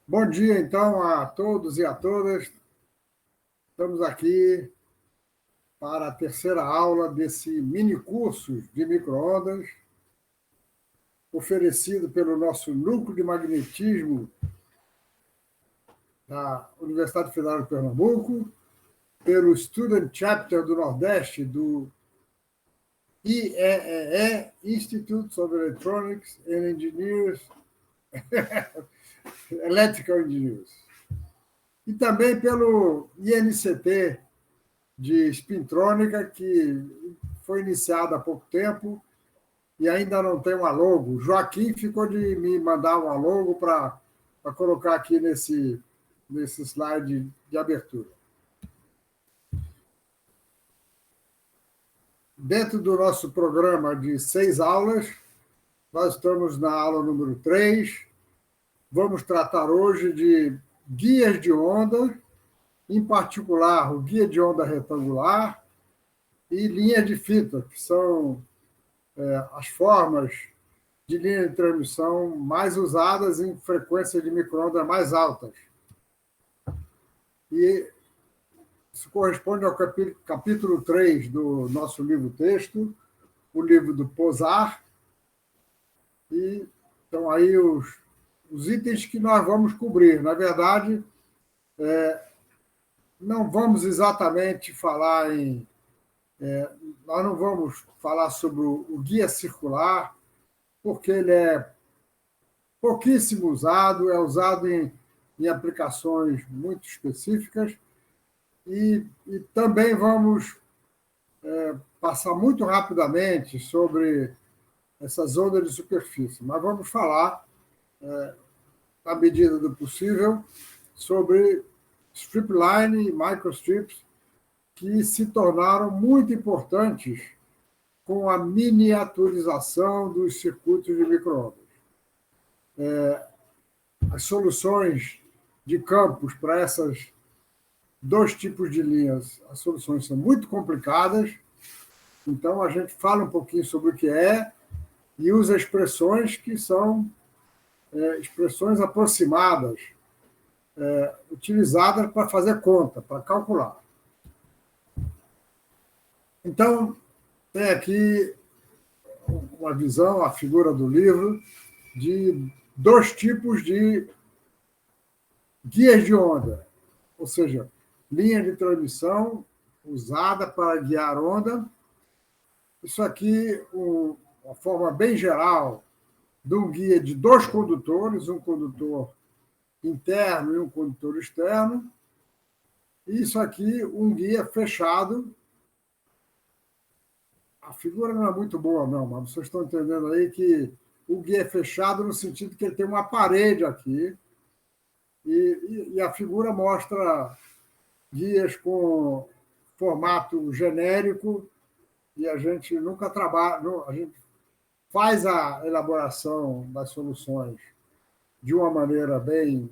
Bom dia, então, a todos e a todas. Estamos aqui para a terceira aula desse mini curso de micro-ondas, oferecido pelo nosso Núcleo de Magnetismo da Universidade Federal de Pernambuco, pelo Student Chapter do Nordeste do IEEE, Institute of Electronics and Engineers, Electrical Engineers, e também pelo INCT de Spintrônica, que foi iniciado há pouco tempo e ainda não tem uma logo. O Joaquim ficou de me mandar uma logo para colocar aqui nesse slide de abertura. Dentro do nosso programa de 6 aulas, nós estamos na aula número 3. Vamos tratar hoje de guias de onda, em particular o guia de onda retangular e linha de fita, que são as formas de linha de transmissão mais usadas em frequências de micro-ondas mais altas. E isso corresponde ao capítulo 3 do nosso livro-texto, o livro do Posar. E estão aí os itens que nós vamos cobrir. Na verdade, não vamos exatamente falar nós não vamos falar sobre o guia circular, porque ele é pouquíssimo usado, é usado em aplicações muito específicas, e também vamos passar muito rapidamente sobre essas ondas de superfície, mas vamos falar, na medida do possível, sobre stripline e microstrips, que se tornaram muito importantes com a miniaturização dos circuitos de micro-ondas. As soluções de campos para esses dois tipos de linhas, as soluções são muito complicadas, então a gente fala um pouquinho sobre o que é e usa expressões que são expressões aproximadas, utilizadas para fazer conta, para calcular. Então, tem aqui uma visão, a figura do livro, de dois tipos de guias de onda, ou seja, linha de transmissão usada para guiar onda. Isso aqui, uma forma bem geral de um guia de dois condutores, um condutor interno e um condutor externo. E isso aqui, um guia fechado. A figura não é muito boa, não, mas vocês estão entendendo aí que o guia é fechado no sentido que ele tem uma parede aqui, e a figura mostra guias com formato genérico, e a gente nunca trabalha, a gente faz a elaboração das soluções de uma maneira bem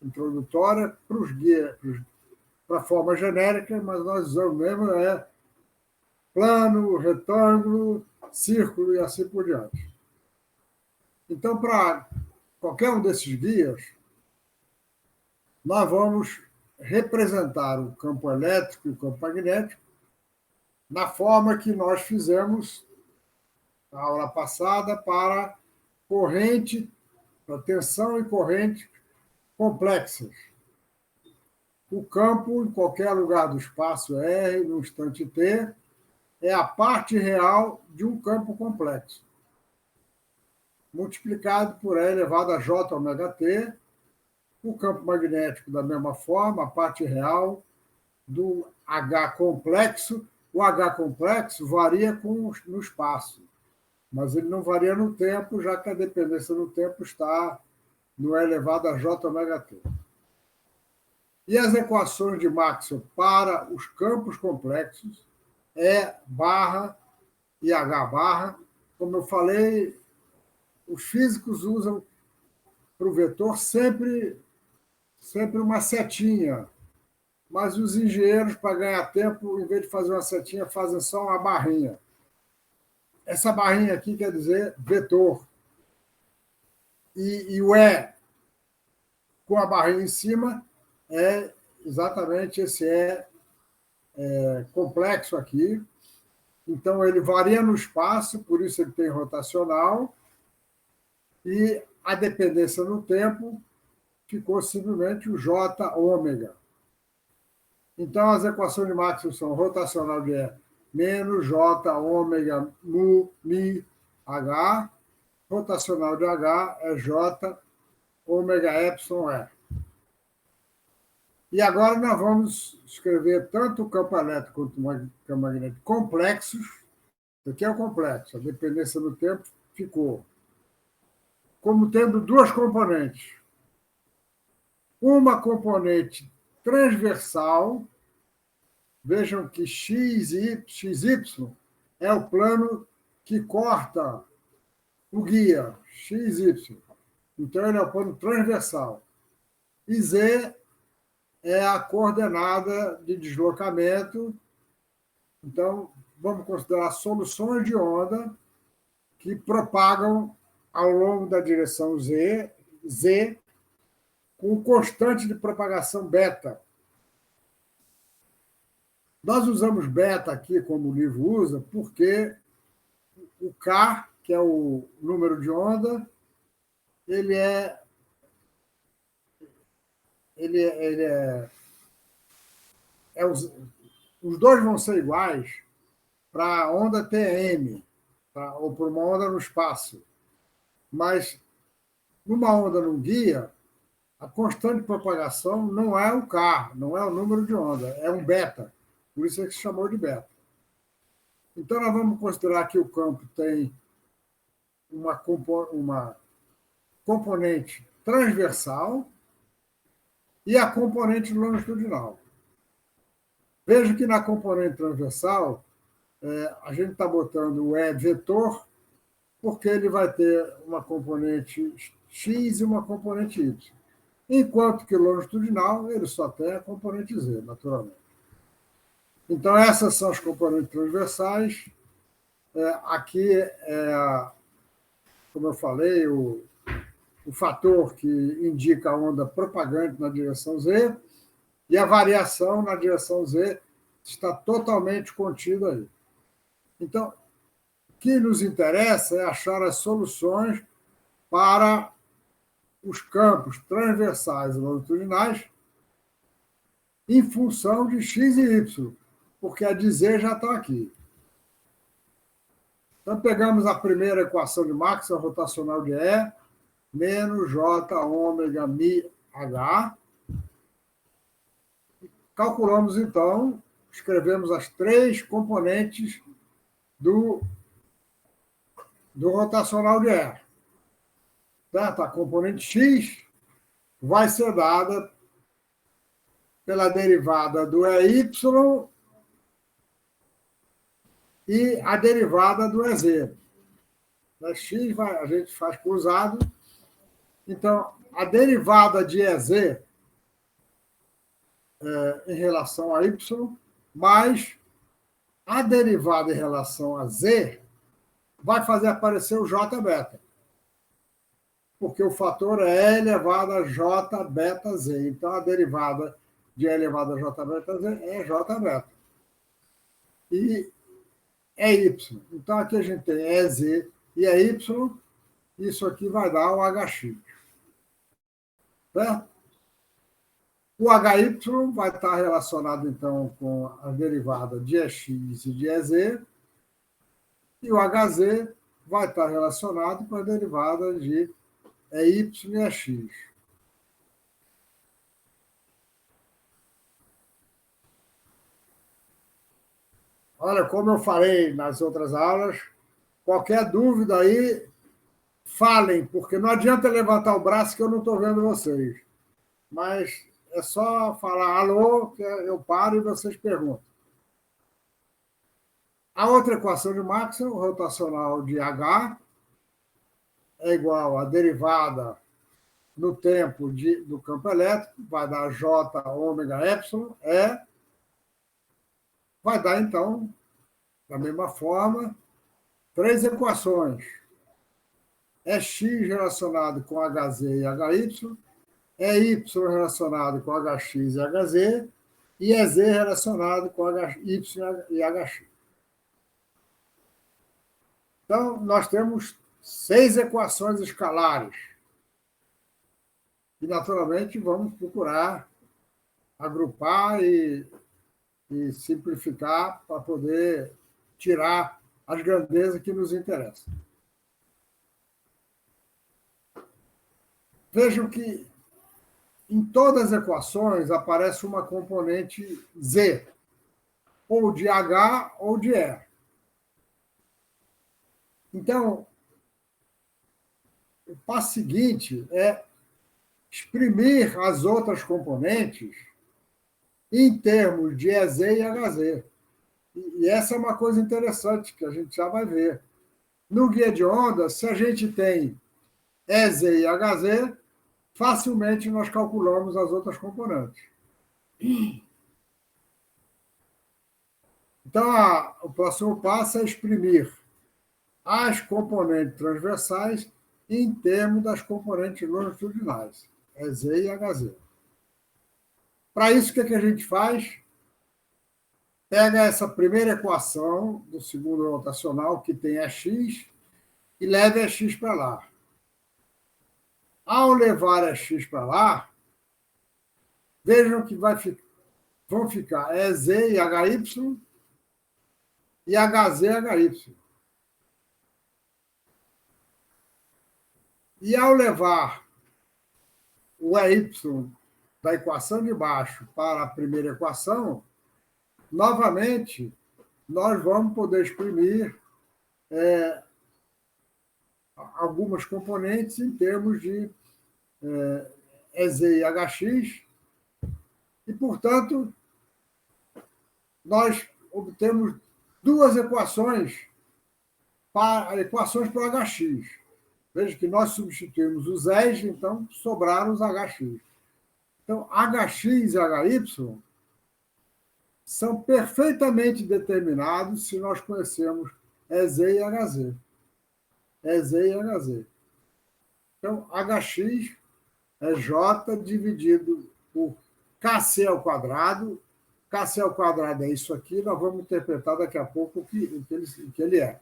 introdutória para os guias, para a forma genérica, mas nós usamos mesmo plano, retângulo, círculo e assim por diante. Então, para qualquer um desses guias, nós vamos representar o campo elétrico e o campo magnético na forma que nós fizemos na aula passada para corrente, para tensão e corrente complexas. O campo, em qualquer lugar do espaço R, no instante T, é a parte real de um campo complexo, multiplicado por E elevado a J ômega T. O campo magnético, da mesma forma, a parte real do H complexo. O H complexo varia no espaço, mas ele não varia no tempo, já que a dependência no tempo está no E elevado a J ômega T. E as equações de Maxwell para os campos complexos, E barra e H barra, como eu falei, os físicos usam para o vetor sempre uma setinha, mas os engenheiros, para ganhar tempo, em vez de fazer uma setinha, fazem só uma barrinha. Essa barrinha aqui quer dizer vetor. E o E com a barrinha em cima, é exatamente esse complexo aqui. Então, ele varia no espaço, por isso ele tem rotacional, e a dependência no tempo ficou simplesmente o J ômega. Então, as equações de Maxwell são rotacional de E menos J ômega mu mi H, rotacional de H é J ômega epsilon E. E agora nós vamos escrever tanto o campo elétrico quanto o campo magnético complexos. Isso aqui é o complexo, a dependência do tempo ficou como tendo duas componentes. Uma componente transversal, vejam que XY é o plano que corta o guia, XY. Então, ele é o plano transversal. E Z é a coordenada de deslocamento. Então, vamos considerar soluções de onda que propagam ao longo da direção Z, com constante de propagação beta. Nós usamos beta aqui, como o livro usa, porque o K, que é o número de onda, ele é os dois vão ser iguais para a onda TM, ou para uma onda no espaço. Mas, numa onda no guia, a constante de propagação não é o K, não é o número de onda, é um beta. Por isso é que se chamou de beta. Então, nós vamos considerar que o campo tem uma componente transversal e a componente longitudinal. Veja que na componente transversal, a gente está botando o E vetor, porque ele vai ter uma componente X e uma componente Y. Enquanto que longitudinal, ele só tem a componente Z, naturalmente. Então, essas são as componentes transversais. Aqui como eu falei, o fator que indica a onda propagante na direção Z, e a variação na direção Z está totalmente contida aí. Então, o que nos interessa é achar as soluções para os campos transversais e longitudinais em função de X e Y, porque a de Z já está aqui. Então, pegamos a primeira equação de Maxwell, rotacional de E, menos J ômega mi H. Calculamos, então, escrevemos as três componentes do rotacional de E. Certo? A componente X vai ser dada pela derivada do EY e a derivada do EZ. Na X a gente faz cruzado. Então, a derivada de EZ em relação a Y, mais a derivada em relação a Z, vai fazer aparecer o J beta. Porque o fator é E elevado a J beta Z. Então, a derivada de E elevado a J beta Z é J beta. E é Y. Então, aqui a gente tem EZ e é Y. Isso aqui vai dar o HX. Certo? O HY vai estar relacionado, então, com a derivada de EX e de EZ. E o HZ vai estar relacionado com a derivada de EY e EX. Olha, como eu falei nas outras aulas, qualquer dúvida aí, falem, porque não adianta levantar o braço que eu não estou vendo vocês. Mas é só falar alô, que eu paro e vocês perguntam. A outra equação de Maxwell, rotacional de H, é igual à derivada no tempo do campo elétrico, vai dar J ômega epsilon, vai dar, então, da mesma forma, três equações. É X relacionado com HZ e HY, é Y relacionado com HX e HZ, e é Z relacionado com Y e HX. Então, nós temos 6 equações escalares. E, naturalmente, vamos procurar agrupar e simplificar para poder tirar as grandezas que nos interessam. Vejam que em todas as equações aparece uma componente Z, ou de H ou de E. Então, o passo seguinte é exprimir as outras componentes em termos de EZ e HZ. E essa é uma coisa interessante que a gente já vai ver. No guia de onda, se a gente tem EZ e HZ, facilmente nós calculamos as outras componentes. Então, o próximo passo é exprimir as componentes transversais em termos das componentes longitudinais, EZ e HZ. Para isso, o que a gente faz? Pega essa primeira equação do segundo rotacional, que tem x, e leva x para lá. Ao levar x para lá, vejam que vão ficar EZ e HY e HZ e HY. E ao levar o EY da equação de baixo para a primeira equação, novamente, nós vamos poder exprimir algumas componentes em termos de EZ e HX, e, portanto, nós obtemos duas equações para o HX. Veja que nós substituímos os Z's, então sobraram os HX. Então, HX e HY são perfeitamente determinados se nós conhecemos EZ e HZ. EZ e HZ. Então, HX é J dividido por KC ao quadrado. KC ao quadrado é isso aqui, nós vamos interpretar daqui a pouco o que ele é.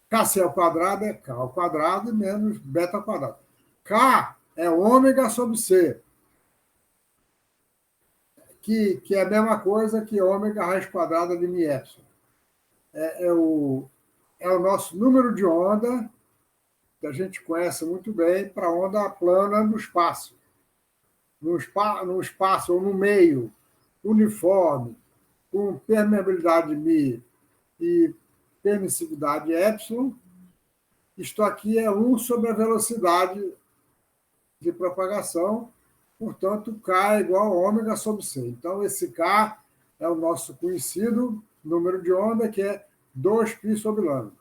KC ao quadrado é K ao quadrado menos beta ao quadrado. K é ômega sobre C, que é a mesma coisa que ômega raiz quadrada de mi epsilon. É o nosso número de onda, que a gente conhece muito bem, para onda plana no espaço. No espaço ou no meio uniforme, com permeabilidade μ e permissividade epsilon, isto aqui é 1 sobre a velocidade de propagação, portanto, K é igual a ômega sobre C. Então, esse K é o nosso conhecido número de onda, que é 2π sobre lambda.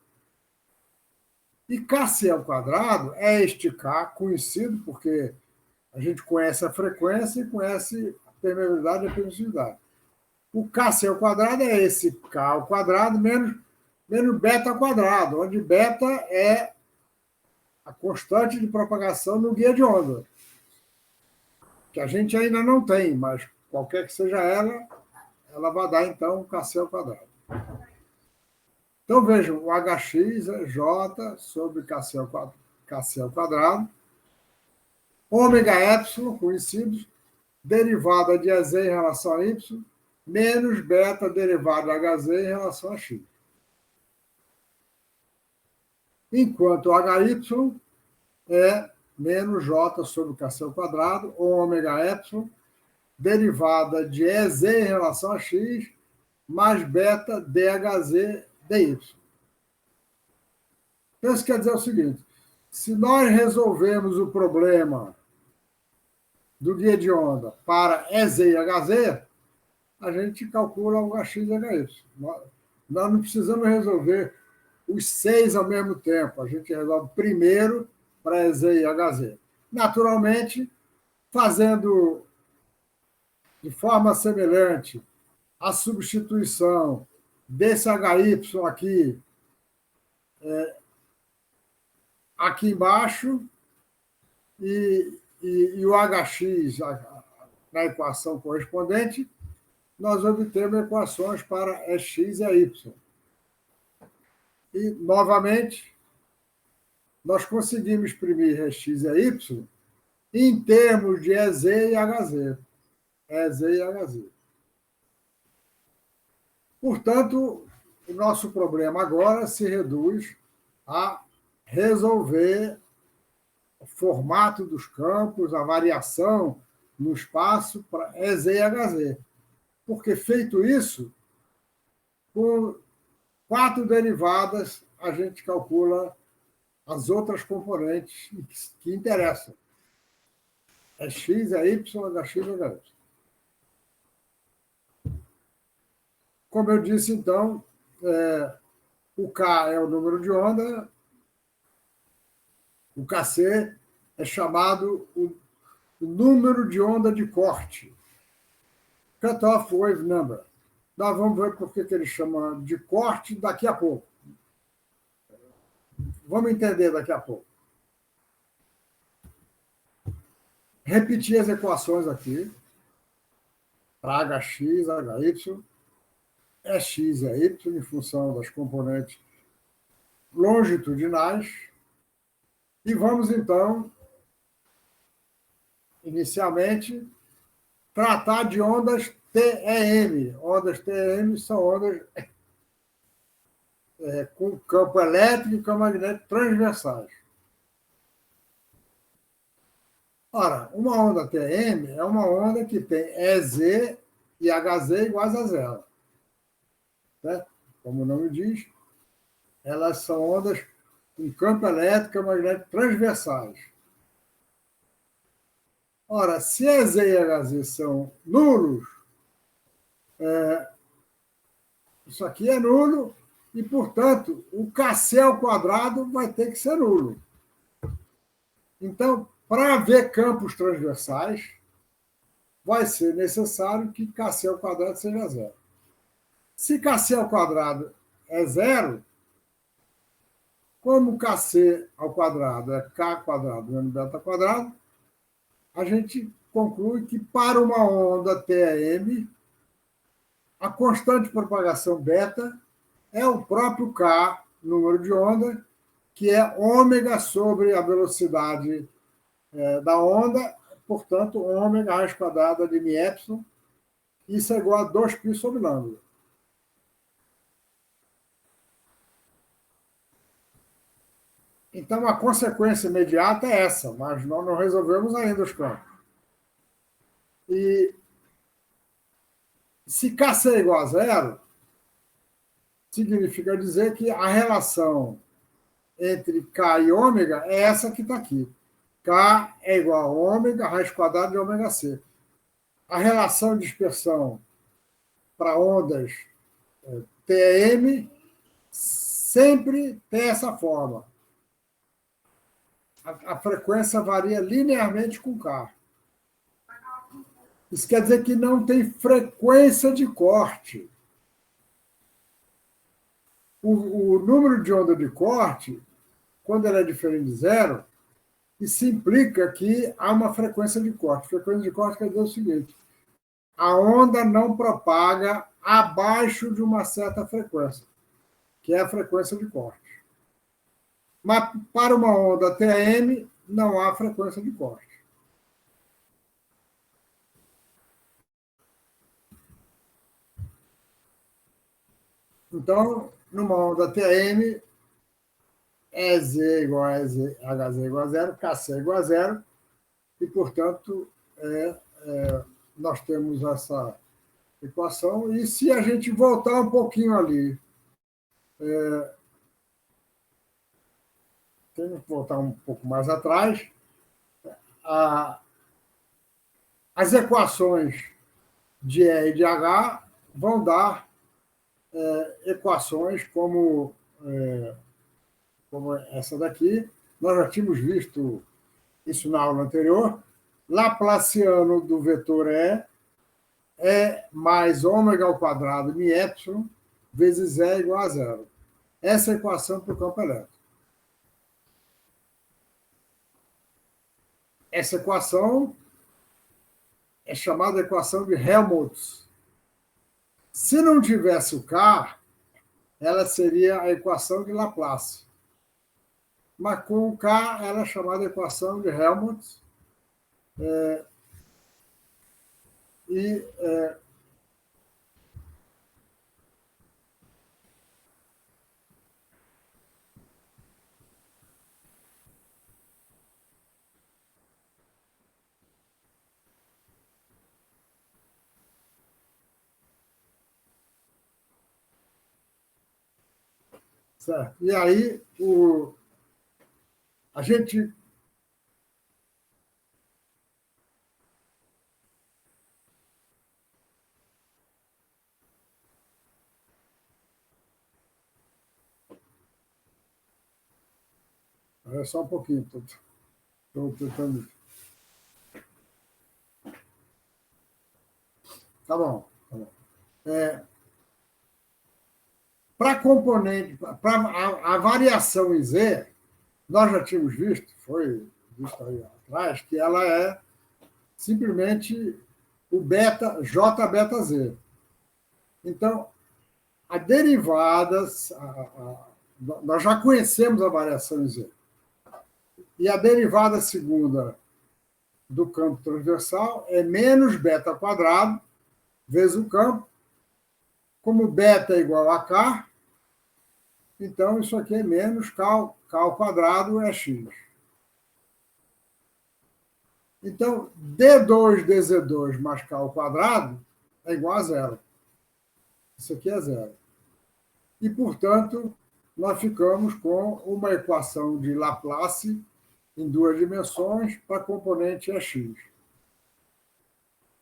E Kc ao quadrado é este K conhecido, porque a gente conhece a frequência e conhece a permeabilidade e a permissividade. O Kc ao quadrado é esse K ao quadrado menos beta ao quadrado, onde beta é a constante de propagação no guia de onda, que a gente ainda não tem, mas qualquer que seja ela vai dar, então, Kc ao quadrado. Então, vejam, o Hx é J sobre Kc ao quadrado, ômega epsilon, conhecidos, derivada de EZ em relação a Y, menos beta derivada de HZ em relação a X. Enquanto o HY é menos J sobre Kc ao quadrado, ômega epsilon, derivada de EZ em relação a X, mais beta DHZ dy. Então, isso quer dizer o seguinte: se nós resolvermos o problema do guia de onda para EZ e HZ, a gente calcula o HX e HY. Nós não precisamos resolver os 6 ao mesmo tempo. A gente resolve primeiro para EZ e HZ. Naturalmente, fazendo de forma semelhante a substituição desse HY aqui embaixo, e e o Hx na equação correspondente, nós obtemos equações para x e y. E, novamente, nós conseguimos exprimir x e y em termos de EZ e HZ. EZ e HZ. Portanto, o nosso problema agora se reduz a resolver o formato dos campos, a variação no espaço para EZ e HZ. Porque, feito isso, com 4 derivadas, a gente calcula as outras componentes que interessam. É x, é y, hx, é hy. Como eu disse, então, o K é o número de onda, o Kc é chamado o número de onda de corte, cutoff wave number. Nós vamos ver por que ele chama de corte daqui a pouco. Vamos entender daqui a pouco. Repetir as equações aqui. Para Hx, Hy, é x, é y, em função das componentes longitudinais. E vamos, então, inicialmente, tratar de ondas TEM. Ondas TEM são ondas com campo elétrico e campo magnético transversais. Ora, uma onda TM é uma onda que tem EZ e HZ iguais a zero. Certo? Como o nome diz, elas são ondas com campo elétrico e magnético transversais. Ora, se EZ e HZ são nulos, isso aqui é nulo, e, portanto, o Kc ao quadrado vai ter que ser nulo. Então, para haver campos transversais, vai ser necessário que Kc ao quadrado seja zero. Se Kc ao quadrado é zero, como Kc ao quadrado é K quadrado menos beta quadrado, a gente conclui que para uma onda TEM, a constante de propagação beta é o próprio K, número de onda, que é ômega sobre a velocidade da onda, portanto, ômega raiz quadrada de μ, isso é igual a 2π sobre lambda. Então, a consequência imediata é essa, mas nós não resolvemos ainda os campos. E se Kc é igual a zero, significa dizer que a relação entre K e ômega é essa que está aqui. K é igual a ômega, raiz quadrada de ômega c. A relação de dispersão para ondas TEM sempre tem essa forma. A frequência varia linearmente com K. Isso quer dizer que não tem frequência de corte. O número de onda de corte, quando ele é diferente de zero, isso implica que há uma frequência de corte. Frequência de corte quer dizer o seguinte: a onda não propaga abaixo de uma certa frequência, que é a frequência de corte. Mas para uma onda TM, não há frequência de corte. Então, numa onda TM, EZ igual a EZ, HZ igual a zero, Kc igual a zero, e, portanto, nós temos essa equação. E se a gente voltar um pouquinho ali, temos que voltar um pouco mais atrás, as equações de E e de H vão dar equações como essa daqui. Nós já tínhamos visto isso na aula anterior. Laplaciano do vetor E mais ômega ao quadrado μ vezes E igual a zero. Essa é a equação para o campo elétrico. Essa equação é chamada equação de Helmholtz. Se não tivesse o K, ela seria a equação de Laplace. Mas com o K, ela é chamada equação de Helmholtz. E certo? E aí, a gente. É só um pouquinho, estou tentando. Tá bom, tá bom. Para componente, para a variação em Z, nós já tínhamos visto, foi visto aí atrás, que ela é simplesmente o beta, J beta Z. Então, a derivada, nós já conhecemos a variação em Z. E a derivada segunda do campo transversal é menos beta quadrado vezes o campo. Como beta é igual a K, então isso aqui é menos K ao quadrado é X. Então, D2 dZ2 mais K ao quadrado é igual a zero. Isso aqui é zero. E, portanto, nós ficamos com uma equação de Laplace em duas dimensões para a componente EX.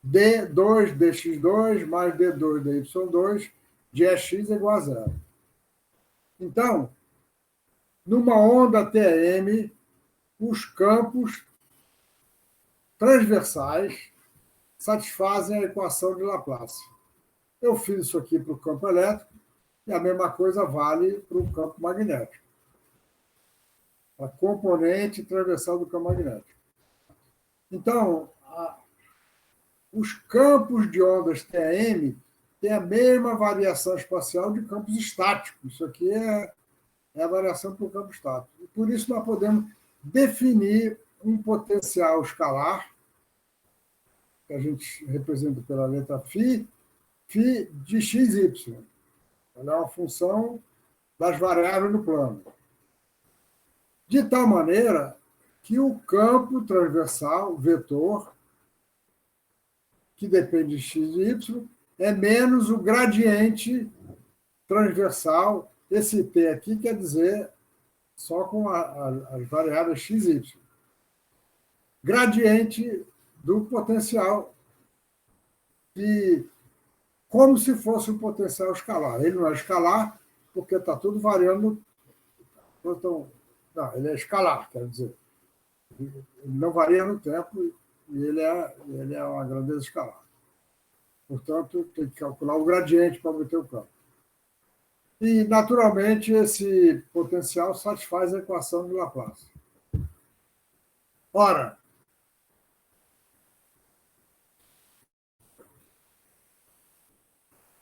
D2 dx2 mais D2 dy2 de EX é igual a zero. Então, numa onda TM, os campos transversais satisfazem a equação de Laplace. Eu fiz isso aqui para o campo elétrico e a mesma coisa vale para o campo magnético. A componente transversal do campo magnético. Então, os campos de ondas TM têm a mesma variação espacial de campos estáticos. Isso aqui é a variação para o campo estático. E por isso nós podemos definir um potencial escalar, que a gente representa pela letra φ de xy. Ela é uma função das variáveis no plano. De tal maneira que o campo transversal, vetor, que depende de x e y, é menos o gradiente transversal. Esse T aqui quer dizer só com as variáveis x e y. Gradiente do potencial, como se fosse um potencial escalar. Ele não é escalar, porque está tudo variando. Então, não, ele é escalar, quer dizer. Ele não varia no tempo e ele é uma grandeza escalar. Portanto, tem que calcular o gradiente para obter o campo. E, naturalmente, esse potencial satisfaz a equação de Laplace. Ora,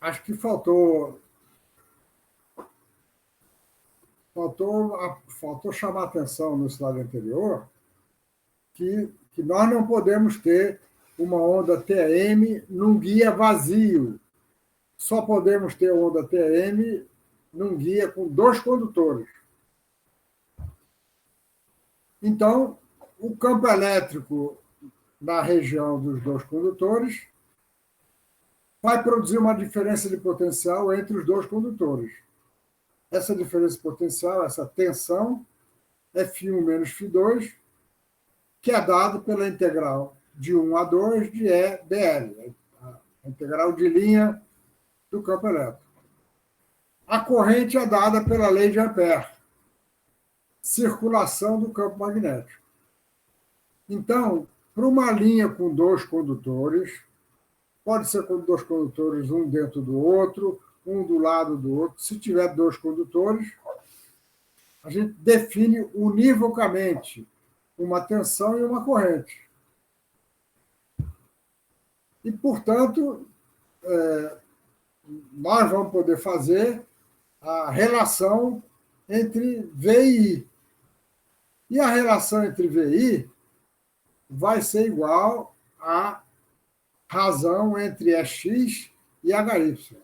acho que faltou chamar a atenção no slide anterior que nós não podemos ter uma onda TM num guia vazio. Só podemos ter onda TM num guia com dois condutores. Então, o campo elétrico na região dos dois condutores vai produzir uma diferença de potencial entre os dois condutores. Essa diferença de potencial, essa tensão, é φ1 menos φ2, que é dado pela integral de 1 a 2 de E dl, a integral de linha do campo elétrico. A corrente é dada pela lei de Ampère, circulação do campo magnético. Então, para uma linha com dois condutores, pode ser com dois condutores, um dentro do outro, um do lado do outro. Se tiver dois condutores, a gente define univocamente uma tensão e uma corrente. E, portanto, nós vamos poder fazer a relação entre V e I. E a relação entre V e I vai ser igual à razão entre EX e HY.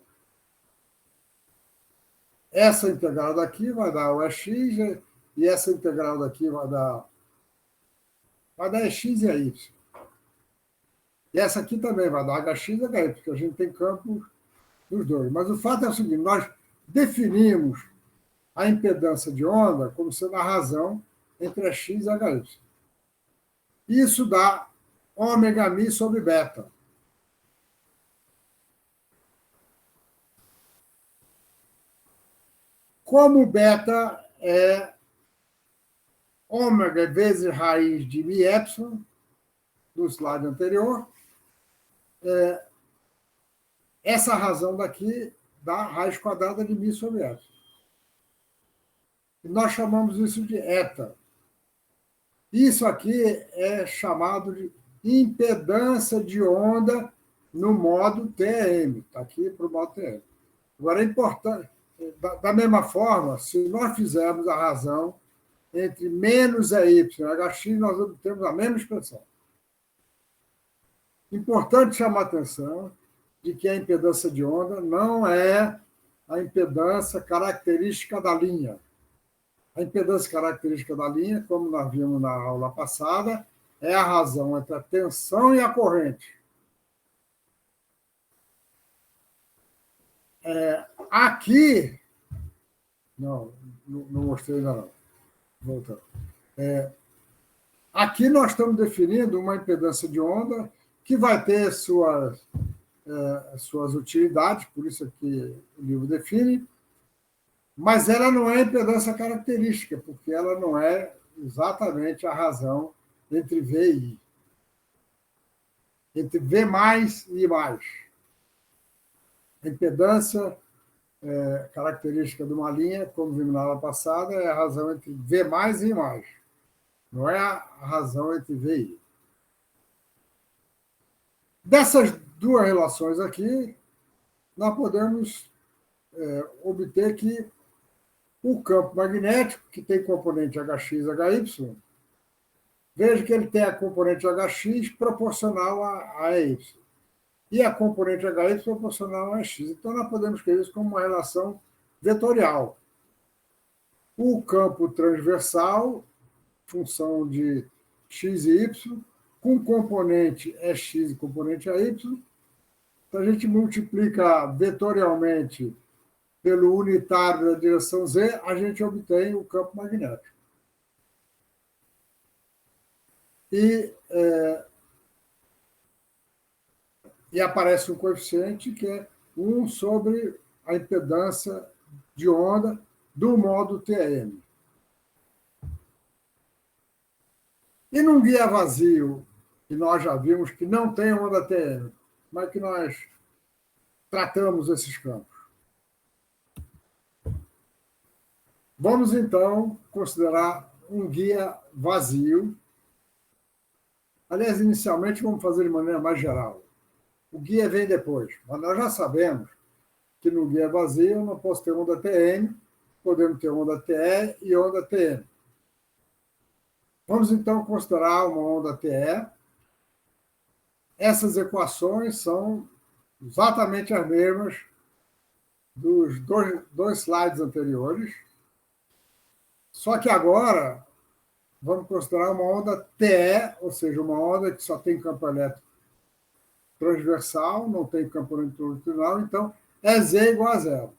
Essa integral daqui vai dar o EX, e essa integral daqui vai dar EX e AY. E essa aqui também vai dar HX e HY, porque a gente tem campo dos dois. Mas o fato é o seguinte, nós definimos a impedância de onda como sendo a razão entre EX e HY. Isso dá ômega mi sobre beta. Como beta é ômega vezes raiz de mi epsilon, do slide anterior, essa razão daqui dá raiz quadrada de mi sobre epsilon. E nós chamamos isso de eta. Isso aqui é chamado de impedância de onda no modo TM. Está aqui para o modo TM. Agora, é importante, da mesma forma, se nós fizermos a razão entre menos EY e HX, nós obtemos a mesma expressão. Importante chamar a atenção de que a impedância de onda não é a impedância característica da linha. A impedância característica da linha, como nós vimos na aula passada, é a razão entre a tensão e a corrente. Aqui... Não mostrei ainda não. Voltando. Aqui nós estamos definindo uma impedância de onda que vai ter suas utilidades, por isso aqui o livro define, mas ela não é impedância característica, porque ela não é exatamente a razão entre V e I. Entre V mais e I mais. A impedância característica de uma linha, como vimos na aula passada, é a razão entre V mais e I mais. Não é a razão entre V e I. Dessas duas relações aqui, nós podemos obter que o campo magnético, que tem componente HX e HY, veja que ele tem a componente HX proporcional a EY. E a componente HY proporcional a EX. Então, nós podemos escrever isso como uma relação vetorial. O campo transversal, função de x e y, com componente EX e componente AY, então a gente multiplica vetorialmente pelo unitário da direção Z, a gente obtém o campo magnético. E aparece um coeficiente que é 1 sobre a impedância de onda do modo TM. E num guia vazio, que nós já vimos que não tem onda TM, mas que nós tratamos esses campos. Vamos, então, considerar um guia vazio. Aliás, inicialmente, vamos fazer de maneira mais geral. O guia vem depois, mas nós já sabemos que no guia vazio eu não posso ter onda TM, podemos ter onda TE e onda TM. Vamos, então, considerar uma onda TE. Essas equações são exatamente as mesmas dos dois slides anteriores, só que agora vamos considerar uma onda TE, ou seja, uma onda que só tem campo elétrico transversal, não tem componente longitudinal, então é Z igual a zero.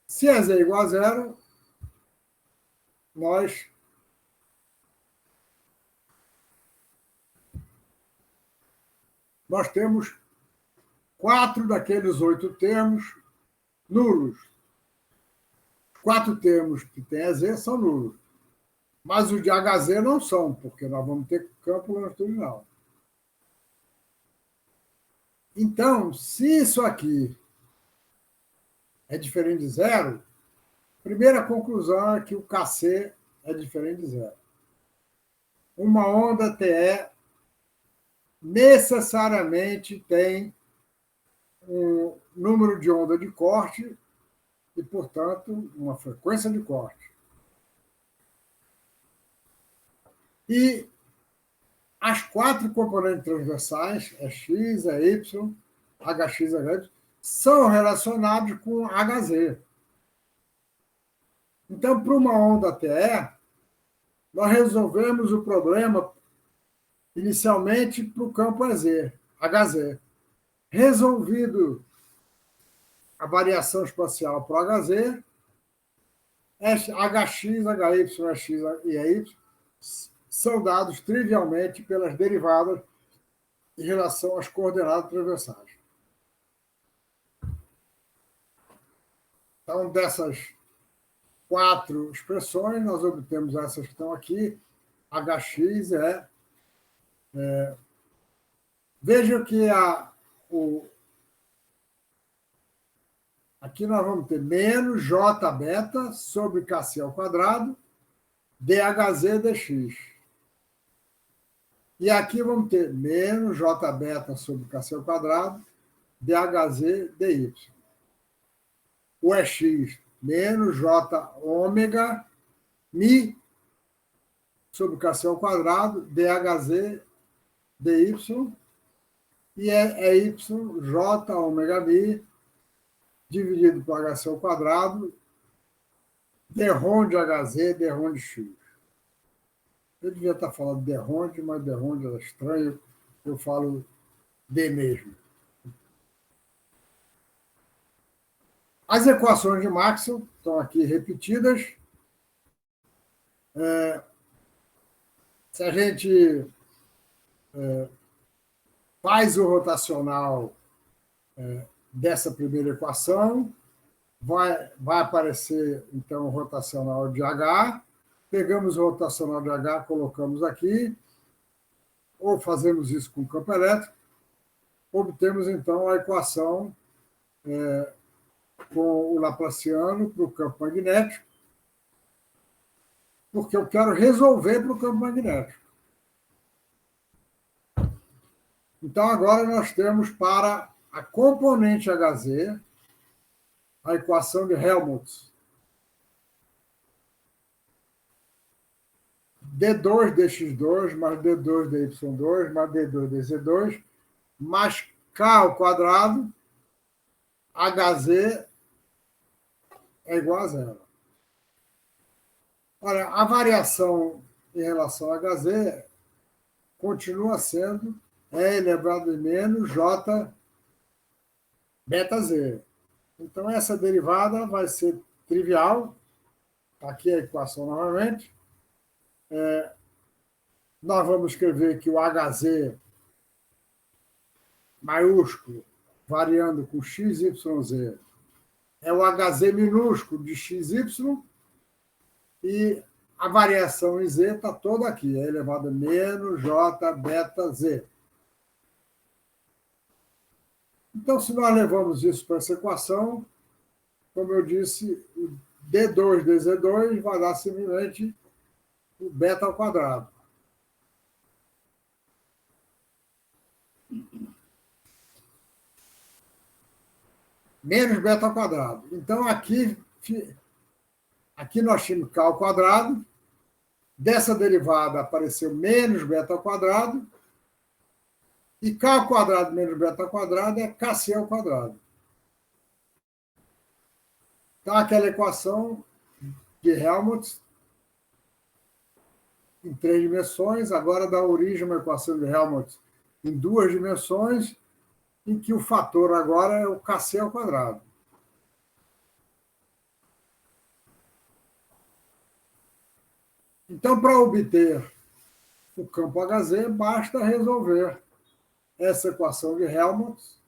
Se é Z igual a zero, nós temos 4 daqueles 8 termos nulos. 4 termos que tem EZ são nulos. Mas os de HZ não são, porque nós vamos ter campo longitudinal. Então, se isso aqui é diferente de zero, a primeira conclusão é que o KC é diferente de zero. uma onda TE necessariamente tem um número de onda de corte e, portanto, uma frequência de corte. E as 4 componentes transversais, é X, é Y, HX, HY, são relacionados com HZ. Então, para uma onda TE, nós resolvemos o problema inicialmente para o campo HZ. Resolvido a variação espacial para o HZ, HX, HY, HX e AY são dados trivialmente pelas derivadas em relação às coordenadas transversais. Então, dessas 4 expressões, nós obtemos essas que estão aqui. HX veja que aqui nós vamos ter menos J beta sobre KC ao quadrado, DHZ dx. E aqui vamos ter menos J beta sobre KC ao quadrado, DHZ dy. O EX menos J ômega mi sobre KC ao quadrado, DHZ dy. E é y J ômega mi dividido por HC ao quadrado, derrom de HZ, derrom de X. Eu devia estar falando derrom, mas derrom é estranho, eu falo D mesmo. As equações de Maxwell estão aqui repetidas. Se a gente faz o rotacional dessa primeira equação, vai aparecer, então, o rotacional de H. Pegamos o rotacional de H, colocamos aqui, ou fazemos isso com campo elétrico, obtemos, então, a equação com o Laplaciano para o campo magnético, porque eu quero resolver para o campo magnético. Então, agora nós temos para a componente HZ a equação de Helmholtz. D2 dx2 mais D2 dy2 mais D2 dz2 mais K ao quadrado, HZ é igual a zero. Olha, a variação em relação a HZ continua sendo E elevado a menos J beta Z. Então, essa derivada vai ser trivial. Aqui é a equação novamente. Nós vamos escrever que o HZ maiúsculo, variando com XYZ, é o HZ minúsculo de XY, e a variação em Z está toda aqui, é elevado a menos J beta Z. Então, se nós levamos isso para essa equação, como eu disse, o D2 dz2 vai dar simplesmente o beta ao quadrado. Menos beta ao quadrado. Então, aqui nós tínhamos K ao quadrado. Dessa derivada apareceu menos beta ao quadrado. E K ao quadrado menos beta ao quadrado é KC ao quadrado. Então, aquela equação de Helmholtz em 3 dimensões, agora dá origem a uma equação de Helmholtz em 2 dimensões, em que o fator agora é o KC ao quadrado. Então, para obter o campo HZ, basta resolver essa equação de Helmholtz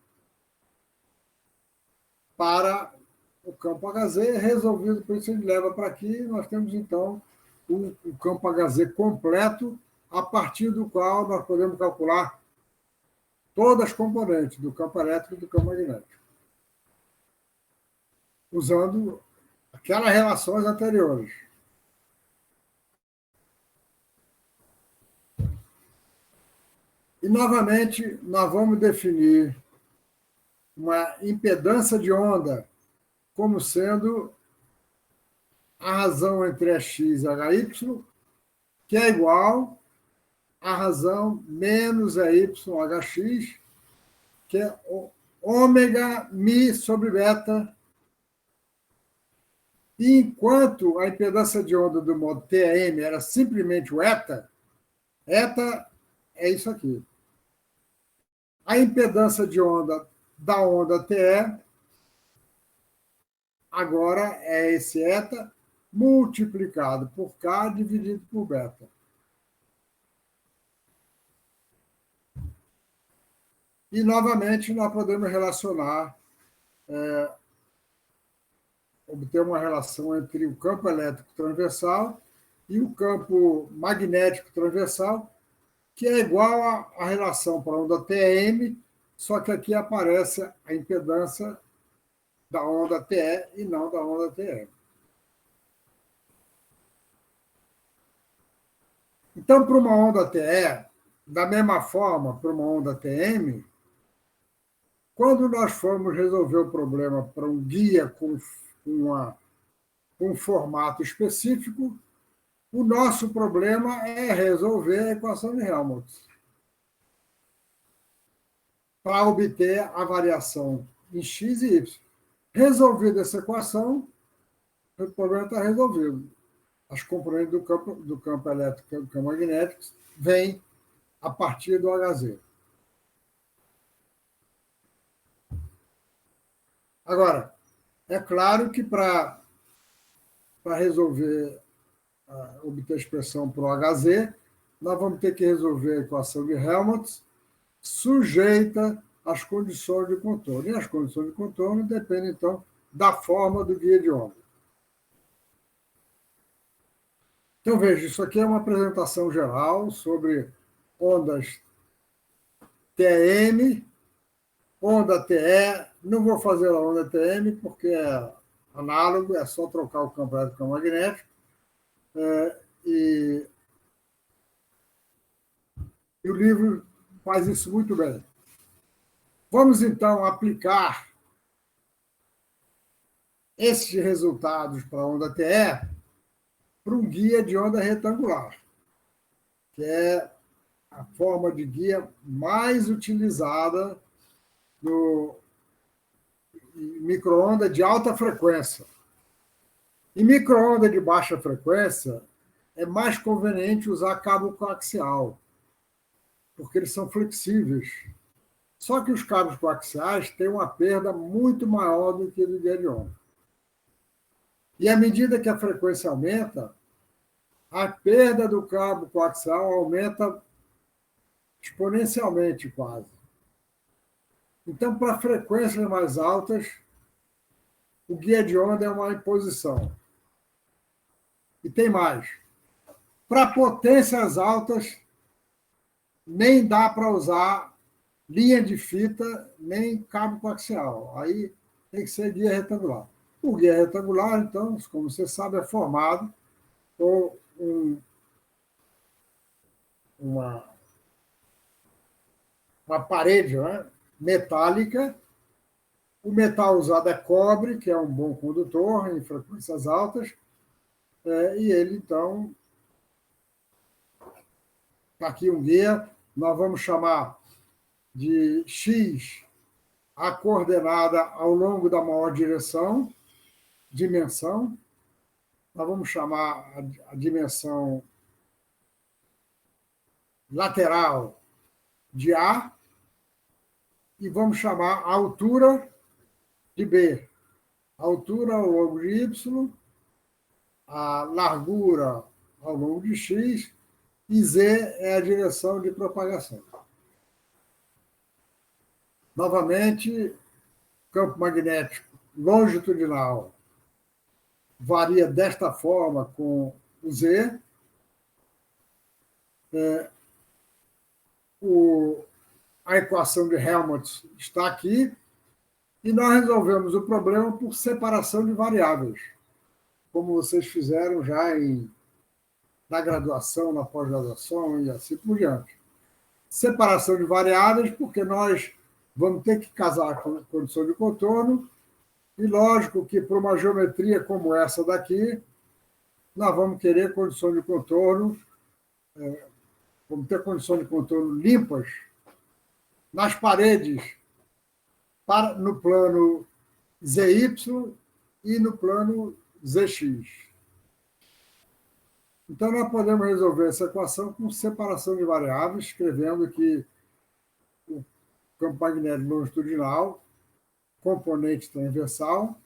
para o campo HZ, resolvido, por isso ele leva para aqui, nós temos, então, o campo HZ completo, a partir do qual nós podemos calcular todas as componentes do campo elétrico e do campo magnético, usando aquelas relações anteriores. novamente, nós vamos definir uma impedância de onda como sendo a razão entre x e hy, que é igual à razão menos hx, que é ômega mi sobre beta. E enquanto a impedância de onda do modo TM era simplesmente o eta, eta é isso aqui. A impedância de onda da onda TE agora é esse eta multiplicado por K dividido por beta. E, novamente, nós podemos relacionar, obter uma relação entre o campo elétrico transversal e o campo magnético transversal, que é igual à relação para a onda TM, só que aqui aparece a impedância da onda TE e não da onda TM. Então, para uma onda TE, da mesma forma, para uma onda TM, quando nós formos resolver o problema para um guia com um formato específico, o nosso problema é resolver a equação de Helmholtz para obter a variação em x e y. Resolvida essa equação, o problema está resolvido. As componentes do campo elétrico e do campo magnético vêm a partir do HZ. Agora, é claro que para resolver, obter a expressão para o HZ, nós vamos ter que resolver a equação de Helmholtz sujeita às condições de contorno. E as condições de contorno dependem, então, da forma do guia de onda. Então, veja, isso aqui é uma apresentação geral sobre ondas TM, onda TE. Não vou fazer a onda TM, porque é análogo, é só trocar o campo elétrico com o magnético. E o livro faz isso muito bem. Vamos, então, aplicar esses resultados para a onda TE para um guia de onda retangular, que é a forma de guia mais utilizada no micro-onda de alta frequência. Em micro-onda de baixa frequência, é mais conveniente usar cabo coaxial, porque eles são flexíveis. Só que os cabos coaxiais têm uma perda muito maior do que o do guia de onda. E à medida que a frequência aumenta, a perda do cabo coaxial aumenta exponencialmente, quase. Então, para frequências mais altas, o guia de onda é uma imposição. E tem mais. Para potências altas, nem dá para usar linha de fita, nem cabo coaxial. Aí tem que ser guia retangular. O guia retangular, então, como você sabe, é formado por uma parede, né, metálica. O metal usado é cobre, que é um bom condutor em frequências altas, e ele, então, está aqui um guia, nós vamos chamar de X a coordenada ao longo da maior dimensão, nós vamos chamar a dimensão lateral de A, e vamos chamar a altura de B. A altura ao longo de Y, a largura ao longo de X, e Z é a direção de propagação. Novamente, campo magnético longitudinal varia desta forma com o Z. A equação de Helmholtz está aqui, e nós resolvemos o problema por separação de variáveis, como vocês fizeram já na graduação, na pós-graduação e assim por diante. separação de variáveis, porque nós vamos ter que casar com condição de contorno, e lógico que para uma geometria como essa daqui, nós vamos querer condição de contorno, vamos ter condição de contorno limpas nas paredes, no plano ZY e no plano ZX. Então, nós podemos resolver essa equação com separação de variáveis, escrevendo que o campo magnético longitudinal, componente transversal,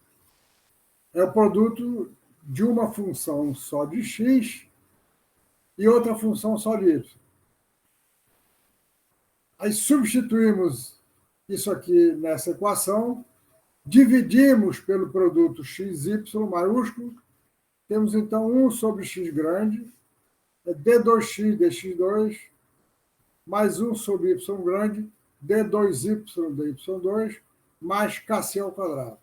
é o produto de uma função só de x e outra função só de y. Aí substituímos isso aqui nessa equação, dividimos pelo produto xy maiúsculo, temos então 1 sobre x grande, é d2x dx2, mais 1 sobre y grande, d2y dy2, mais kc ao quadrado.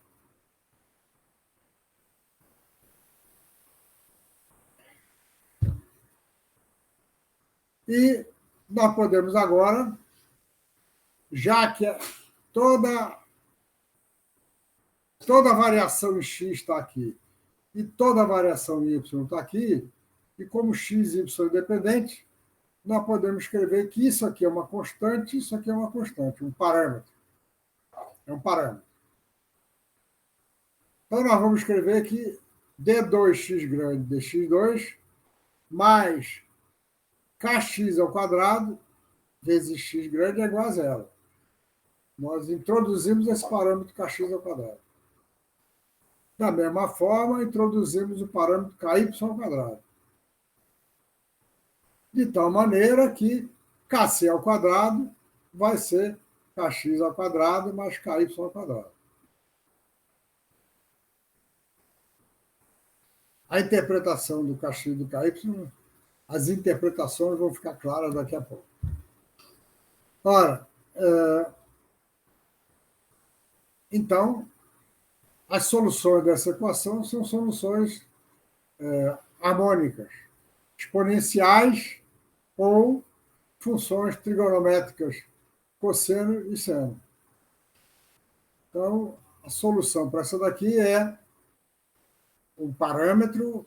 E nós podemos agora, já que toda variação em x está aqui e toda variação em y está aqui, e como x e y é independente, nós podemos escrever que isso aqui é uma constante, isso aqui é uma constante, um parâmetro. É um parâmetro. Então, nós vamos escrever que d2x grande dx2 mais kx ao quadrado vezes x grande é igual a zero. Nós introduzimos esse parâmetro kx ao quadrado. Da mesma forma, introduzimos o parâmetro ky ao quadrado. De tal maneira que kc ao quadrado vai ser kx ao quadrado mais ky ao quadrado. A interpretação do kx e do ky, as interpretações vão ficar claras daqui a pouco. Ora, então, as soluções dessa equação são soluções harmônicas, exponenciais ou funções trigonométricas cosseno e seno. Então, a solução para essa daqui é um parâmetro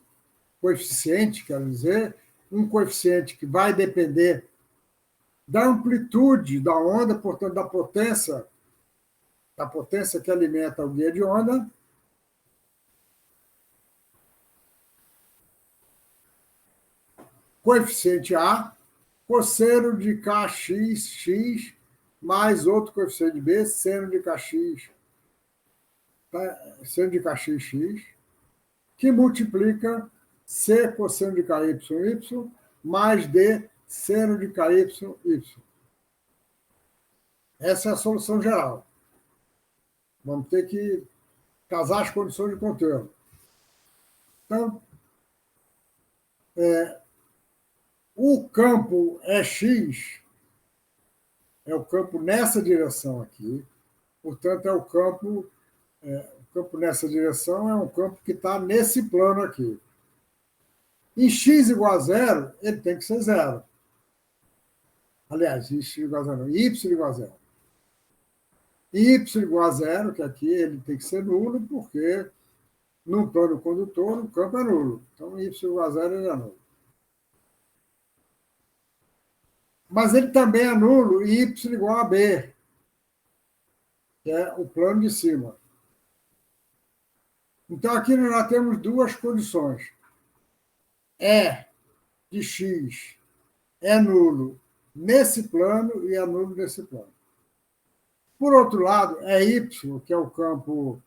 coeficiente, quero dizer, um coeficiente que vai depender da amplitude da onda, portanto, da potência que alimenta o guia de onda, coeficiente A, cosseno de kx mais outro coeficiente B, seno de kx, seno de kx, que multiplica C cosseno de ky mais D seno de ky. Essa é a solução geral. Vamos ter que casar as condições de contorno. Então, o campo X é o campo nessa direção aqui, portanto, o campo nessa direção é um campo que está nesse plano aqui. Em x igual a zero, ele tem que ser zero. Aliás, x igual a zero, não, y igual a zero. Y igual a zero, que aqui ele tem que ser nulo, porque no plano condutor o campo é nulo. Então, y igual a zero ele é nulo. Mas ele também é nulo e y igual a b, que é o plano de cima. Então, aqui nós temos duas condições. E de x é nulo nesse plano e é nulo nesse plano. Por outro lado, y, que é o campo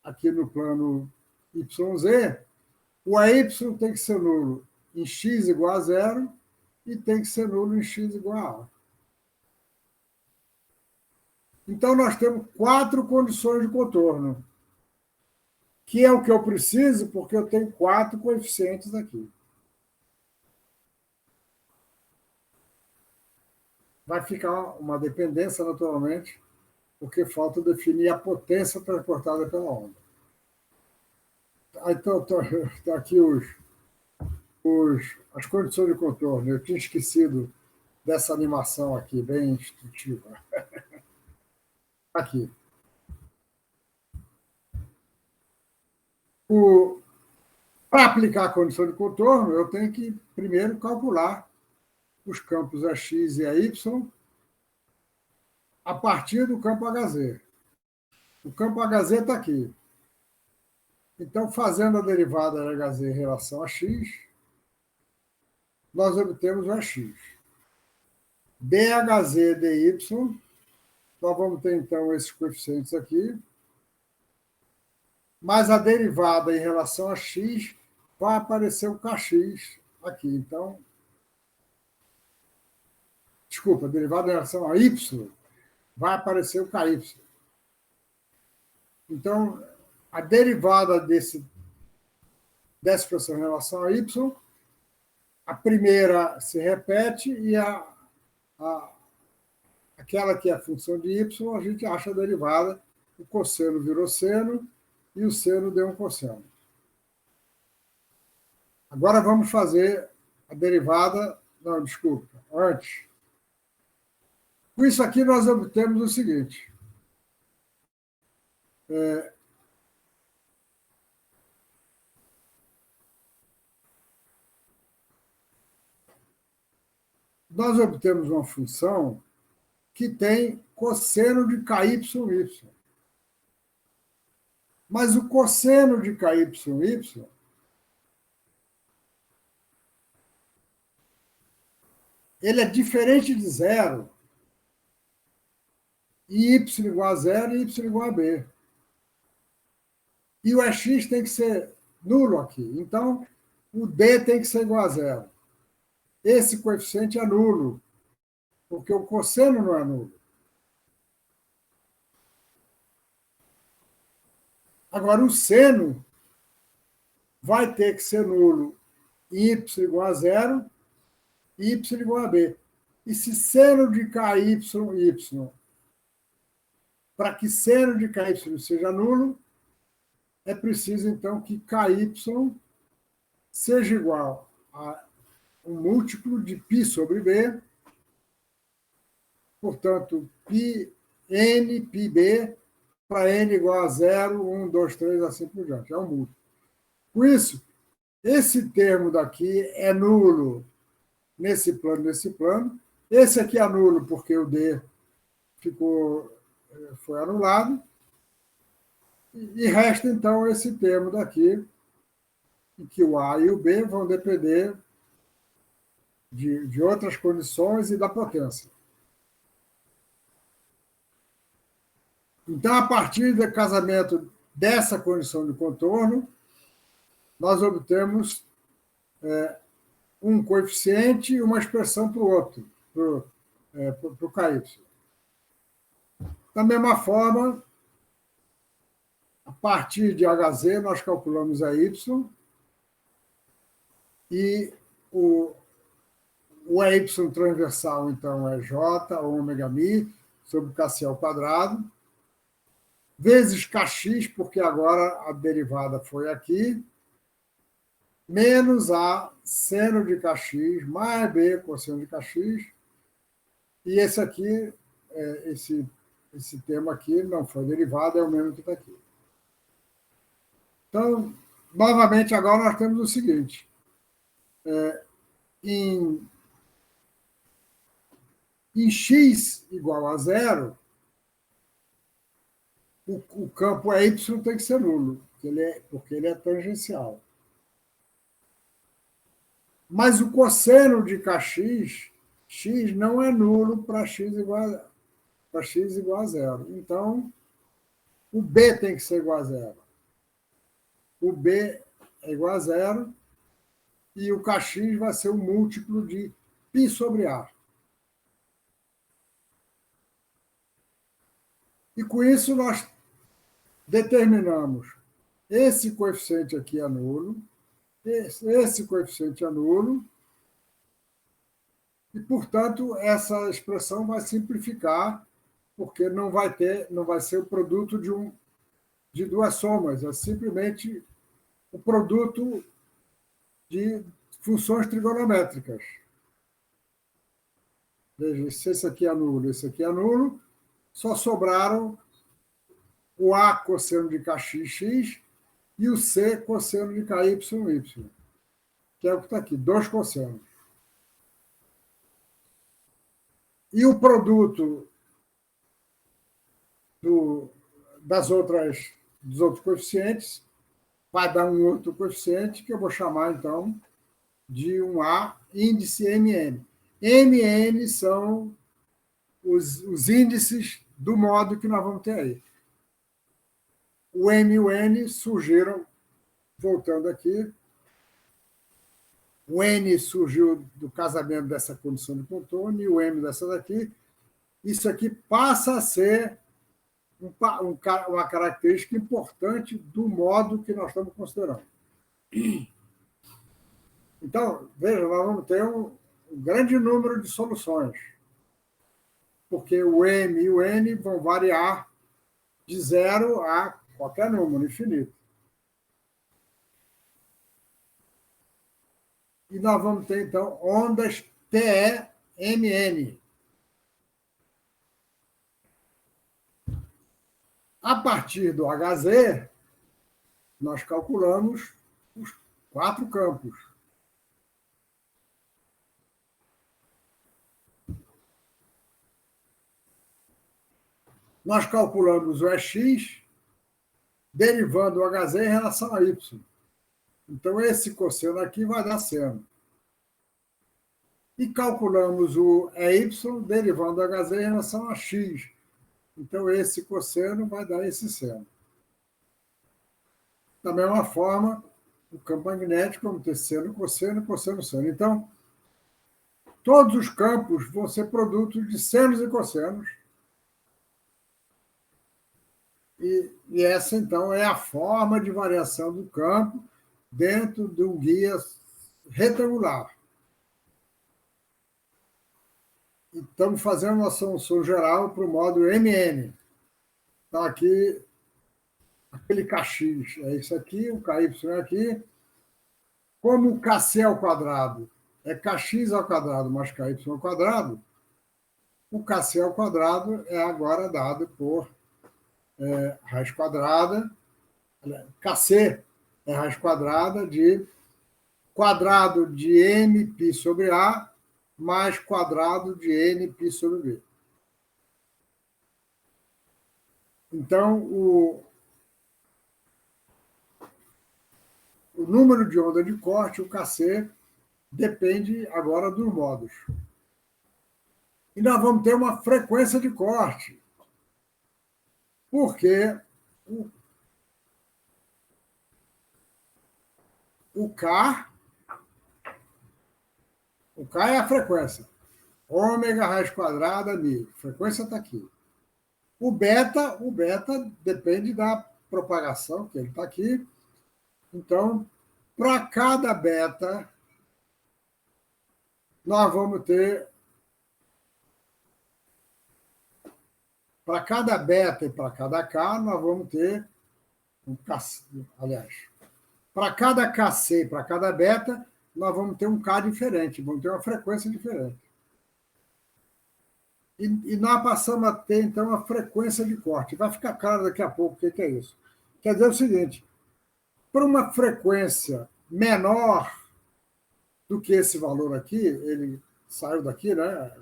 aqui no plano YZ, o EY tem que ser nulo em x igual a zero e tem que ser nulo em x igual a A. Então, nós temos 4 condições de contorno, que é o que eu preciso, porque eu tenho 4 coeficientes aqui. Vai ficar uma dependência, naturalmente, porque falta definir a potência transportada pela onda. Então, estão aqui as condições de contorno. Eu tinha esquecido dessa animação aqui, bem instrutiva. Aqui. Para aplicar a condição de contorno, eu tenho que primeiro calcular os campos AX e AY a partir do campo HZ. O campo HZ está aqui. Então, fazendo a derivada HZ em relação a x, nós obtemos o AX. DHZ dy, nós vamos ter, então, esses coeficientes aqui, mas a derivada em relação a x vai aparecer o kx aqui. Então, desculpa, a derivada em relação a y vai aparecer o ky. Então, a derivada dessa expressão em relação a y, a primeira se repete e aquela que é a função de y, a gente acha a derivada, o cosseno virou seno e o seno deu um cosseno. Agora vamos fazer a derivada... Não, desculpa, antes. Com isso aqui, nós obtemos o seguinte. Nós obtemos uma função que tem cosseno de KYY. Mas o cosseno de KYY ele é diferente de zero. E y igual a zero e y igual a b. E o EX tem que ser nulo aqui. Então, o D tem que ser igual a zero. Esse coeficiente é nulo, porque o cosseno não é nulo. Agora, o seno vai ter que ser nulo em y igual a zero e y igual a b. E se seno de KY, para que seno de KY seja nulo, é preciso, então, que KY seja igual a um múltiplo de π sobre b, portanto, πn, πb, para n igual a 0, 1, 2, 3, assim por diante. É um múltiplo. Com isso, esse termo daqui é nulo nesse plano. Esse aqui é nulo porque o D foi anulado. E resta, então, esse termo daqui, em que o A e o B vão depender de outras condições e da potência. Então, a partir do casamento dessa condição de contorno, nós obtemos um coeficiente e uma expressão para o outro, para o KY. Da mesma forma, a partir de HZ, nós calculamos a Y, e o EY transversal, então, é J, ômega mi, sobre kc ao quadrado, vezes kx, porque agora a derivada foi aqui, menos A seno de kx, mais B cosseno de kx, e esse aqui, esse termo aqui não foi derivado, é o mesmo que está aqui. Então, novamente, agora nós temos o seguinte. Em x igual a zero, o campo Y tem que ser nulo, porque ele é tangencial. Mas o cosseno de kx, x não é nulo para x igual a zero. Então, o B tem que ser igual a zero. O B é igual a zero e o kx vai ser o múltiplo de π sobre A. E com isso nós determinamos esse coeficiente aqui é nulo, esse coeficiente é nulo, e, portanto, essa expressão vai simplificar, porque não vai ser o produto de duas somas, é simplesmente o produto de funções trigonométricas. Veja, se esse aqui é nulo, esse aqui é nulo, só sobraram o A cosseno de kx e o C cosseno de ky, que é o que está aqui, 2 cossenos. E o produto dos outros coeficientes vai dar um outro coeficiente que eu vou chamar, então, de um A índice MN. MN são os índices do modo que nós vamos ter aí. O M e o N surgiram, voltando aqui, o N surgiu do casamento dessa condição de contorno e o M dessa daqui. Isso aqui passa a ser uma característica importante do modo que nós estamos considerando. Então, veja, nós vamos ter um grande número de soluções, porque o M e o N vão variar de 0 a qualquer número infinito. E nós vamos ter, então, ondas TE-MN. A partir do HZ, nós calculamos os 4 campos. Nós calculamos o EX derivando o HZ em relação a Y. Então, esse cosseno aqui vai dar seno. E calculamos o EY derivando o HZ em relação a X. Então, esse cosseno vai dar esse seno. Da mesma forma, o campo magnético vamos ter seno, cosseno, seno. Então, todos os campos vão ser produtos de senos e cossenos. E essa, então, é a forma de variação do campo dentro de um guia retangular. E estamos fazendo uma solução geral para o modo MN. Então, aqui, aquele kx é isso aqui, o ky é aqui. Como o kc ao quadrado é kx ao quadrado mais ky ao quadrado, o kc ao quadrado é agora dado por raiz quadrada, kc é raiz quadrada de quadrado de mπ sobre A mais quadrado de nπ sobre B. Então, o número de onda de corte, o kc, depende agora dos modos. E nós vamos ter uma frequência de corte, porque o K é a frequência. Ômega raiz quadrada μ. A frequência está aqui. O beta depende da propagação, que ele está aqui. Então, para cada beta, nós vamos ter... Para cada beta e para cada K, nós vamos ter um K. Aliás, para cada KC e para cada beta, nós vamos ter um K diferente, vamos ter uma frequência diferente. E nós passamos a ter, então, uma frequência de corte. Vai ficar claro daqui a pouco o que é isso. Quer dizer o seguinte, para uma frequência menor do que esse valor aqui, ele saiu daqui, né?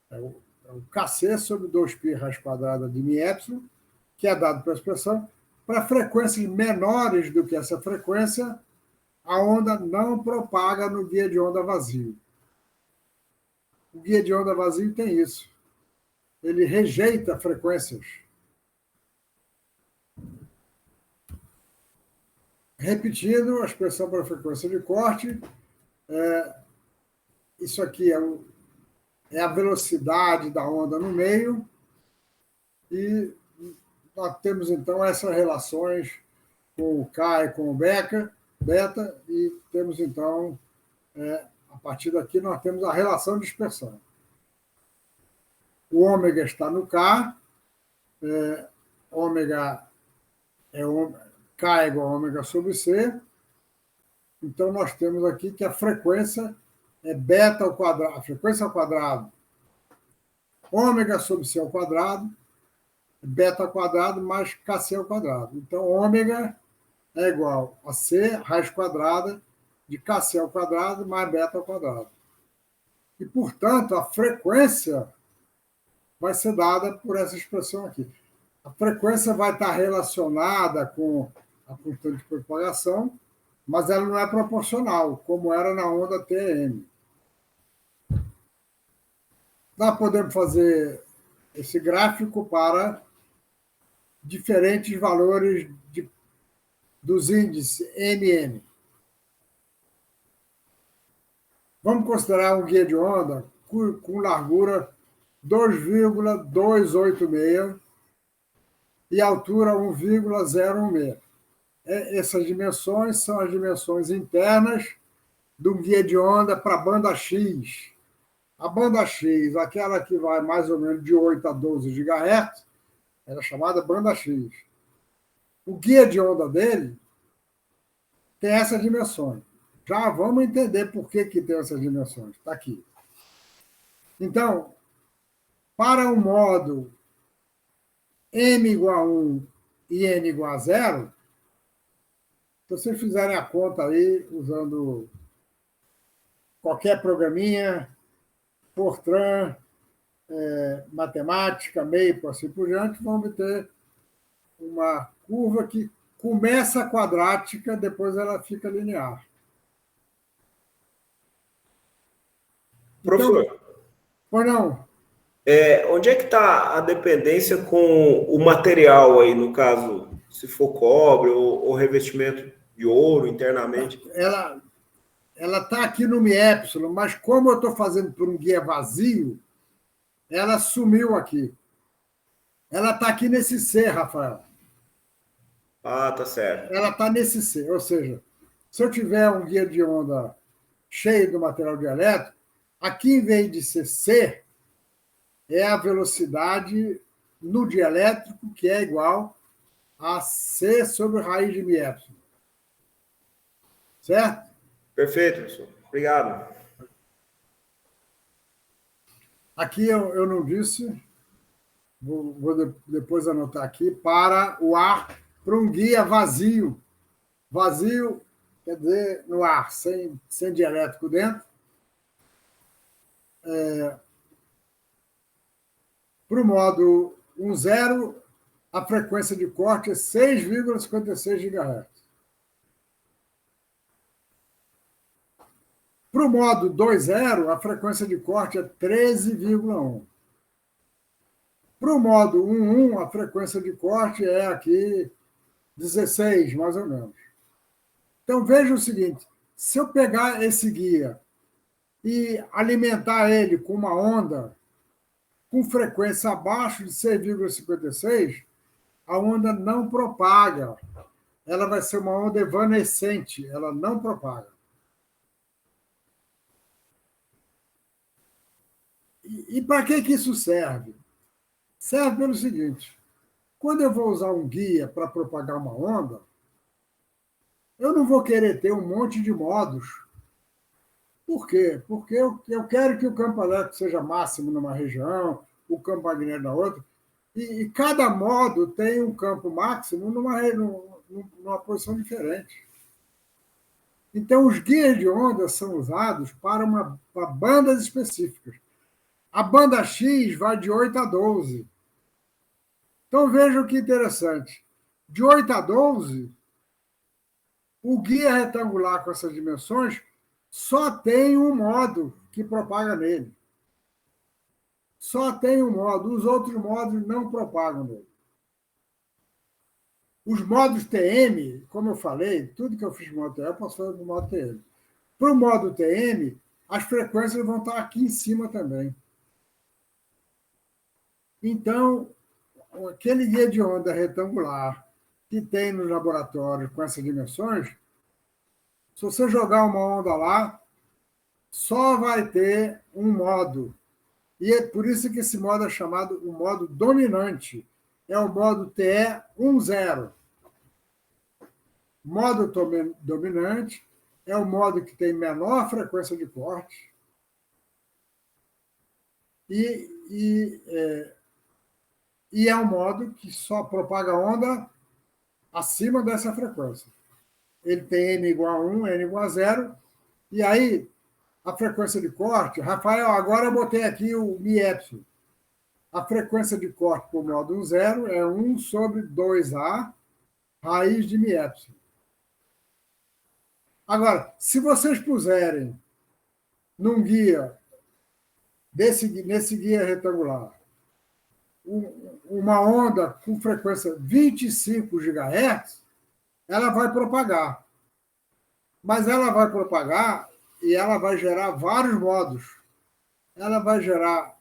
É o kc sobre 2π raiz quadrada de μ, que é dado pela expressão. Para frequências menores do que essa frequência, a onda não propaga no guia de onda vazio. O guia de onda vazio tem isso. Ele rejeita frequências. Repetindo, a expressão para a frequência de corte, isso aqui é a velocidade da onda no meio, e nós temos, então, essas relações com o K e com o beta, e temos, então, a partir daqui, nós temos a relação de dispersão. O ômega está no K, K é igual a ômega sobre C, então nós temos aqui que a frequência é beta ao quadrado, a frequência ao quadrado ômega sobre C ao quadrado, beta quadrado mais KC ao quadrado. Então, ômega é igual a C raiz quadrada de KC ao quadrado mais beta ao quadrado. E, portanto, a frequência vai ser dada por essa expressão aqui. A frequência vai estar relacionada com a constante de propagação, mas ela não é proporcional, como era na onda TM. Nós podemos fazer esse gráfico para diferentes valores dos índices NN. Vamos considerar um guia de onda com largura 2,286 e altura 1,016. Essas dimensões são as dimensões internas do guia de onda para a banda X. A banda X, aquela que vai mais ou menos de 8 a 12 GHz, era chamada banda X. O guia de onda dele tem essas dimensões. Já vamos entender por que tem essas dimensões. Está aqui. Então, para o modo M igual a 1 e N igual a 0, se vocês fizerem a conta aí, usando qualquer programinha, Fortran, matemática, Maple, assim por diante, vão obter uma curva que começa quadrática, depois ela fica linear. Professor, então, pois não. Onde é que está a dependência com o material aí, no caso, se for cobre ou revestimento de ouro internamente? Ela está aqui no MiEpsilon, mas como eu estou fazendo por um guia vazio, ela sumiu aqui. Ela está aqui nesse C, Rafael. Ah, tá certo. Ela está nesse C, ou seja, se eu tiver um guia de onda cheio do material dielétrico, aqui em vez de ser C, é a velocidade no dielétrico, que é igual a C sobre raiz de MiEpsilon. Certo? Perfeito, professor. Obrigado. Aqui eu não disse, vou depois anotar aqui, para o ar, para um guia vazio. Vazio quer dizer no ar, sem dielétrico dentro. Para o modo 1,0, a frequência de corte é 6,56 GHz. Para o modo 2,0, a frequência de corte é 13,1. Para o modo 1,1, a frequência de corte é aqui 16, mais ou menos. Então, veja o seguinte, se eu pegar esse guia e alimentar ele com uma onda com frequência abaixo de 6,56, a onda não propaga. Ela vai ser uma onda evanescente, ela não propaga. E para que isso serve? Serve pelo seguinte, quando eu vou usar um guia para propagar uma onda, eu não vou querer ter um monte de modos. Por quê? Porque eu quero que o campo elétrico seja máximo numa região, o campo magnético na outra, e cada modo tem um campo máximo numa posição diferente. Então, os guias de onda são usados para bandas específicas. A banda X vai de 8 a 12. Então, vejam que interessante. De 8 a 12, o guia retangular com essas dimensões só tem um modo que propaga nele. Só tem um modo. Os outros modos não propagam nele. Os modos TM, como eu falei, tudo que eu fiz no modo TM, eu posso fazer no modo TM. Para o modo TM, as frequências vão estar aqui em cima também. Então, aquele guia de onda retangular que tem no laboratório com essas dimensões, se você jogar uma onda lá, só vai ter um modo. E é por isso que esse modo é chamado o modo dominante. É o modo TE 10. Modo dominante é o modo que tem menor frequência de corte e e é um modo que só propaga onda acima dessa frequência. Ele tem n igual a 1, n igual a 0, e aí a frequência de corte, Rafael, agora eu botei aqui o mi-epsilon. A frequência de corte por modo 0 é 1 sobre 2A raiz de mi-epsilon. Agora, se vocês puserem num guia, nesse guia retangular, uma onda com frequência 25 GHz, ela vai propagar. Mas ela vai propagar e ela vai gerar vários modos. Ela vai gerar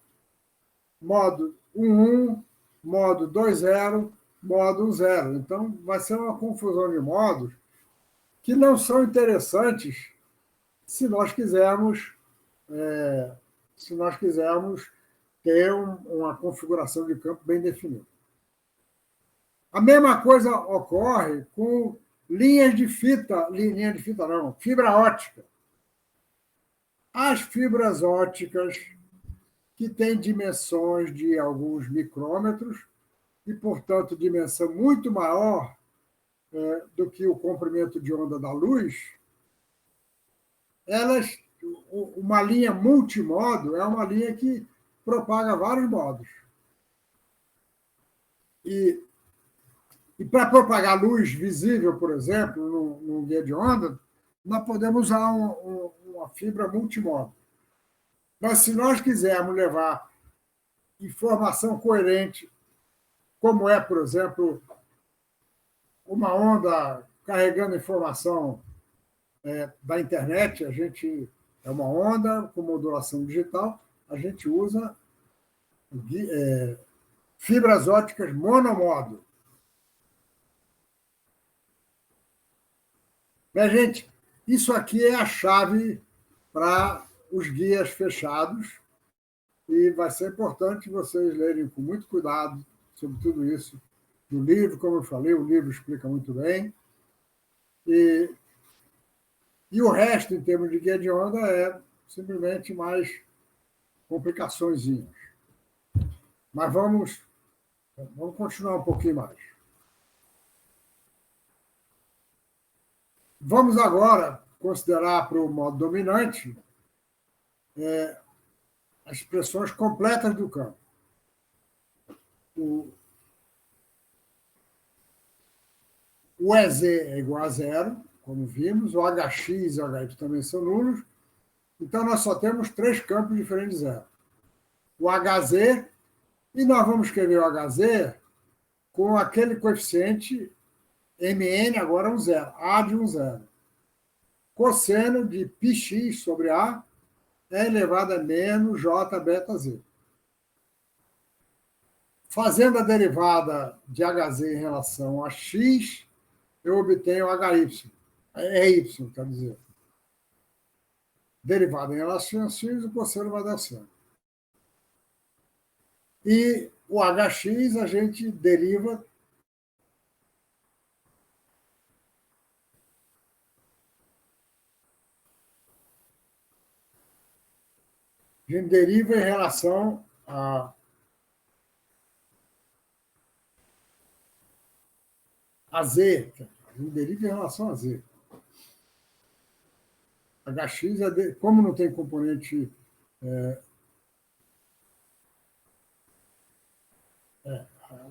modo 1.1, modo 2.0, modo 1.0. Então, vai ser uma confusão de modos que não são interessantes se nós quisermos ter uma configuração de campo bem definida. A mesma coisa ocorre com fibra ótica. As fibras óticas que têm dimensões de alguns micrômetros e, portanto, dimensão muito maior do que o comprimento de onda da luz, uma linha multimodo é uma linha que propaga vários modos. E para propagar luz visível, por exemplo, num guia de onda, nós podemos usar uma fibra multimodo. Mas se nós quisermos levar informação coerente, como é, por exemplo, uma onda carregando informação da internet, é uma onda com modulação digital, a gente usa fibras óticas monomodo. Minha gente, isso aqui é a chave para os guias fechados e vai ser importante vocês lerem com muito cuidado sobre tudo isso. No livro, como eu falei, o livro explica muito bem. E o resto, em termos de guia de onda, é simplesmente mais complicaçõezinhas. Mas vamos continuar um pouquinho mais. Vamos agora considerar para o modo dominante as expressões completas do campo. O EZ é igual a 0, como vimos, o HX e o HY também são nulos, então nós só temos 3 campos diferentes de zero. O HZ, e nós vamos escrever o HZ com aquele coeficiente MN, agora um zero, A de um zero. Cosseno de πx sobre A é elevado a menos J beta Z. Fazendo a derivada de HZ em relação a X, eu obtenho HY. É Y, quer dizer. Derivada em relação a X, o cosseno vai dar certo. E o HX a gente deriva em relação a Z. A gente deriva em relação a Z. HX, como não tem componente...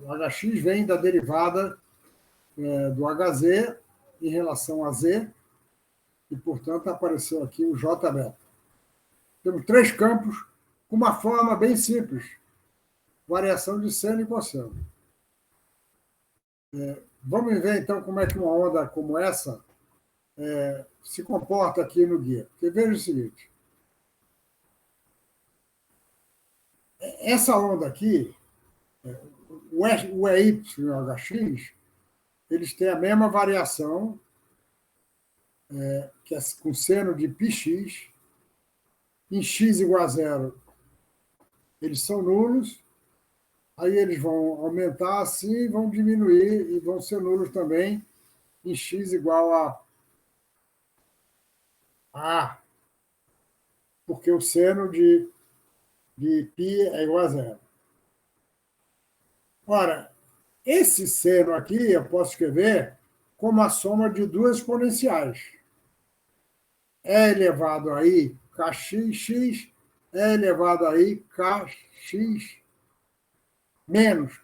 o HX vem da derivada do HZ em relação a Z, e, portanto, apareceu aqui o J beta. Temos 3 campos com uma forma bem simples, variação de seno e cosseno. Vamos ver, então, como é que uma onda como essa se comporta aqui no guia. Porque veja o seguinte, essa onda aqui, o EY e o HX, eles têm a mesma variação, que é com seno de πx. Em x igual a 0, eles são nulos, aí eles vão aumentar assim, vão diminuir e vão ser nulos também em x igual a A, porque o seno de de π é igual a zero. Ora, esse seno aqui eu posso escrever como a soma de duas exponenciais. É elevado a i kx, é elevado a i kx menos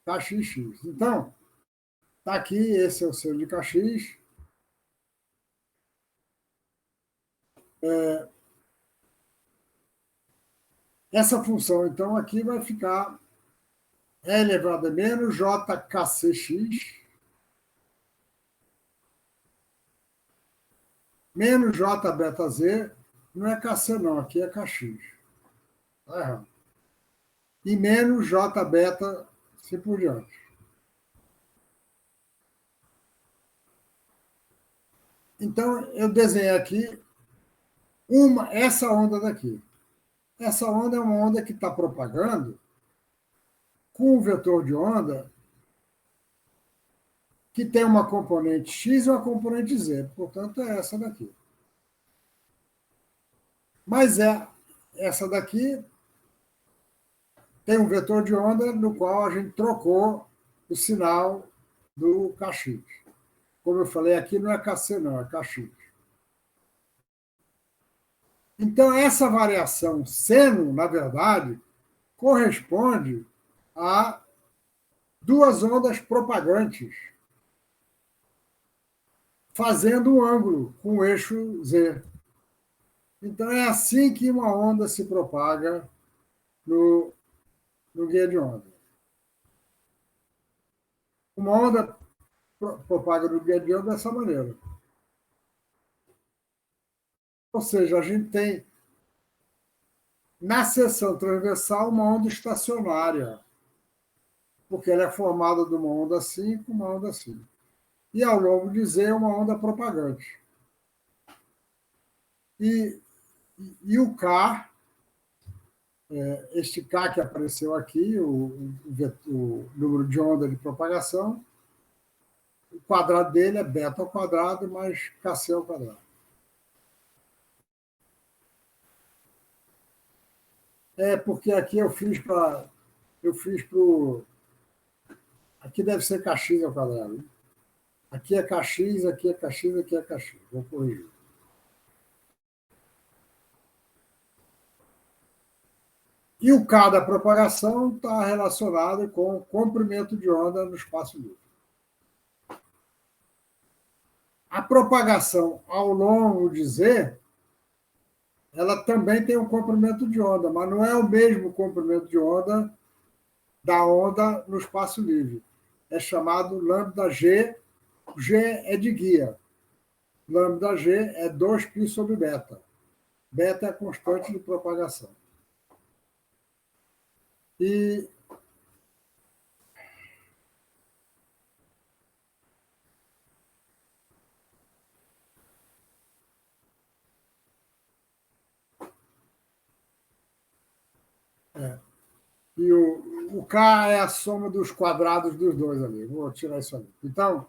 kxx. Então, está aqui, esse é o seno de kx. Essa função, então, aqui vai ficar e elevado a menos jkcx menos j beta z, não é kc não, aqui é kx. Está errado. E menos j beta, assim por diante. Então, eu desenhei aqui essa onda daqui. Essa onda é uma onda que está propagando com um vetor de onda que tem uma componente x e uma componente z. Portanto, é essa daqui. Mas essa daqui tem um vetor de onda no qual a gente trocou o sinal do kx. Como eu falei, aqui não é kc, não, é kx. Então, essa variação seno, na verdade, corresponde a duas ondas propagantes fazendo um ângulo com o eixo z. Então, é assim que uma onda se propaga no guia de onda. Uma onda propaga no guia de onda dessa maneira. Ou seja, a gente tem, na seção transversal, uma onda estacionária, porque ela é formada de uma onda assim com uma onda assim. E ao longo de Z, uma onda propagante. E o K, este K que apareceu aqui, o número de onda de propagação, o quadrado dele é beta ao quadrado mais kc ao quadrado. Porque aqui eu fiz para aqui deve ser kx ao quadrado. Aqui é kx, aqui é kx, aqui é kx. Vou corrigir. E o K da propagação está relacionado com o comprimento de onda no espaço livre. A propagação ao longo de Z, ela também tem um comprimento de onda, mas não é o mesmo comprimento de onda da onda no espaço livre. É chamado lambda G. G é de guia. Lambda G é 2π sobre beta. Beta é a constante de propagação. E o K é a soma dos quadrados dos dois ali. Vou tirar isso ali. Então,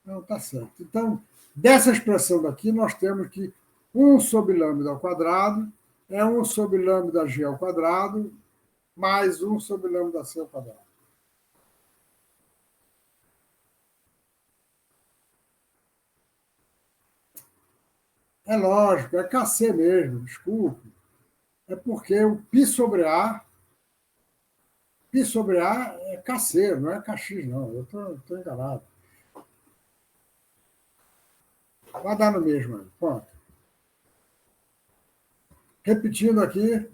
não está certo. Então, dessa expressão daqui, nós temos que 1 sobre lambda ao quadrado é 1 sobre lambda G ao quadrado mais 1 sobre lambda C ao quadrado. É lógico, é kc mesmo, desculpe. É porque o π sobre A é kc, não é kx, não. Eu estou enganado. Vai dar no mesmo. Pronto. Repetindo aqui,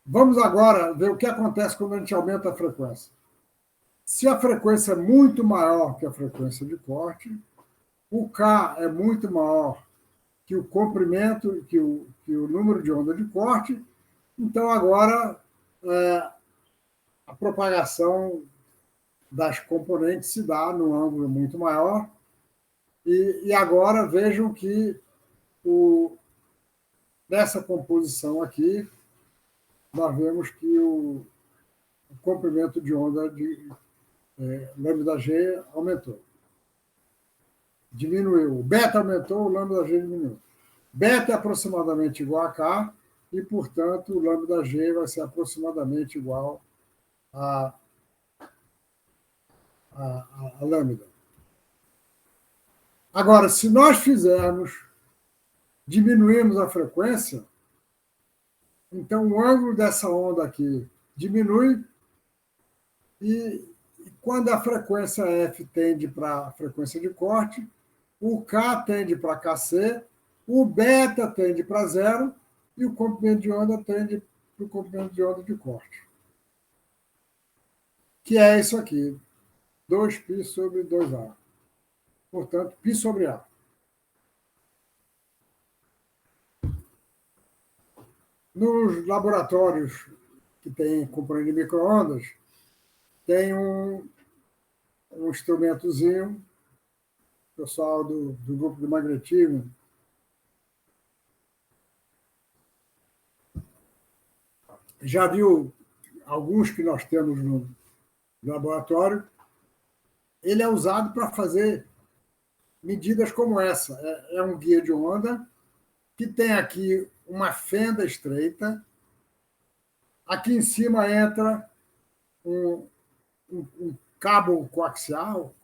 vamos agora ver o que acontece quando a gente aumenta a frequência. Se a frequência é muito maior que a frequência de corte, o K é muito maior que o comprimento, que o número de onda de corte, então agora a propagação das componentes se dá num ângulo muito maior. E agora vejam que nessa composição aqui, nós vemos que o comprimento de onda de lambda G aumentou. Diminuiu. O beta aumentou, o lambda G diminuiu. Beta é aproximadamente igual a K, e, portanto, o lambda G vai ser aproximadamente igual a lambda. Agora, se nós diminuirmos a frequência, então o ângulo dessa onda aqui diminui e quando a frequência F tende para a frequência de corte, o K tende para KC, o beta tende para zero e o comprimento de onda tende para o comprimento de onda de corte. Que é isso aqui, 2π sobre 2A. Portanto, π sobre A. Nos laboratórios que tem componente de micro-ondas, tem um instrumentozinho, pessoal do grupo de magnetismo, já viu alguns que nós temos no laboratório, ele é usado para fazer medidas como essa. É um guia de onda que tem aqui uma fenda estreita, aqui em cima entra um cabo coaxial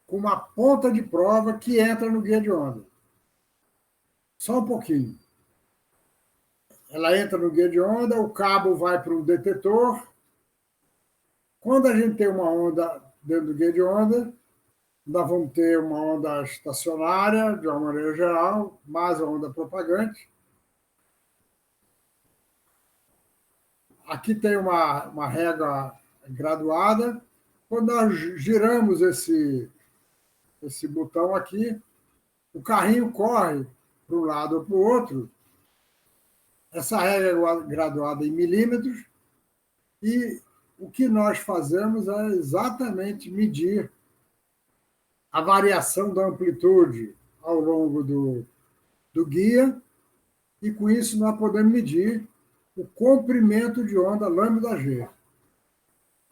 com uma ponta de prova que entra no guia de onda. Só um pouquinho. Ela entra no guia de onda, o cabo vai para um detetor. Quando a gente tem uma onda dentro do guia de onda, nós vamos ter uma onda estacionária, de uma maneira geral, mais a onda propagante. Aqui tem uma régua graduada. Quando nós giramos esse botão aqui, o carrinho corre para um lado ou para o outro. Essa régua é graduada em milímetros e o que nós fazemos é exatamente medir a variação da amplitude ao longo do guia e, com isso, nós podemos medir o comprimento de onda lambda G.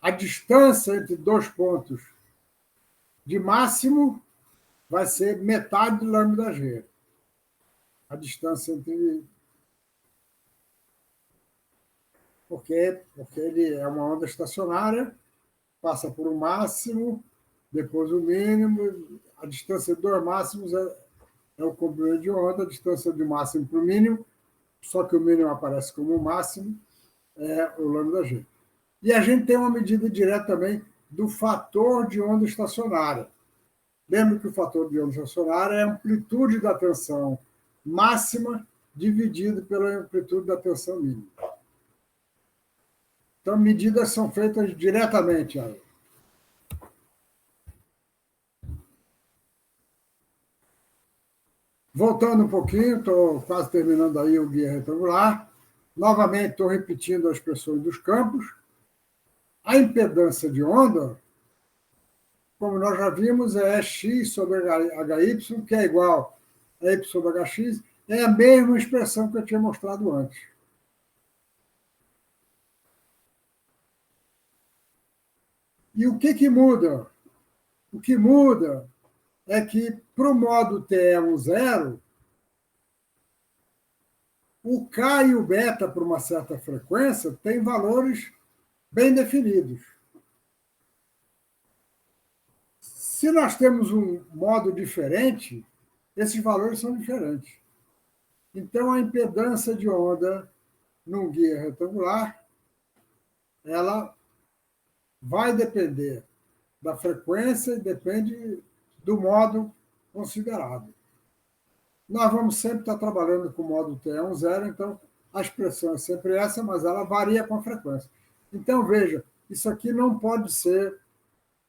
A distância entre dois pontos de máximo vai ser metade de lambda G. A distância entre... Porque ele é uma onda estacionária, passa por um máximo, depois o mínimo, a distância de dois máximos é o comprimento de onda, a distância de máximo para o mínimo, só que o mínimo aparece como o máximo, é o lambda G. E a gente tem uma medida direta também do fator de onda estacionária. Lembra que o fator de onda estacionária é a amplitude da tensão máxima dividido pela amplitude da tensão mínima. Então, medidas são feitas diretamente aí. Voltando um pouquinho, estou quase terminando aí o guia retangular. Novamente, estou repetindo as expressões dos campos. A impedância de onda, como nós já vimos, é x sobre hy, que é igual a y sobre hx, é a mesma expressão que eu tinha mostrado antes. E o que muda? O que muda é que, para o modo TE10, o K e o beta, por uma certa frequência, têm valores bem definidos. Se nós temos um modo diferente, esses valores são diferentes. Então, a impedância de onda num guia retangular, ela vai depender da frequência e depende do modo considerado. Nós vamos sempre estar trabalhando com o modo TE10, então a expressão é sempre essa, mas ela varia com a frequência. Então, veja, isso aqui não pode ser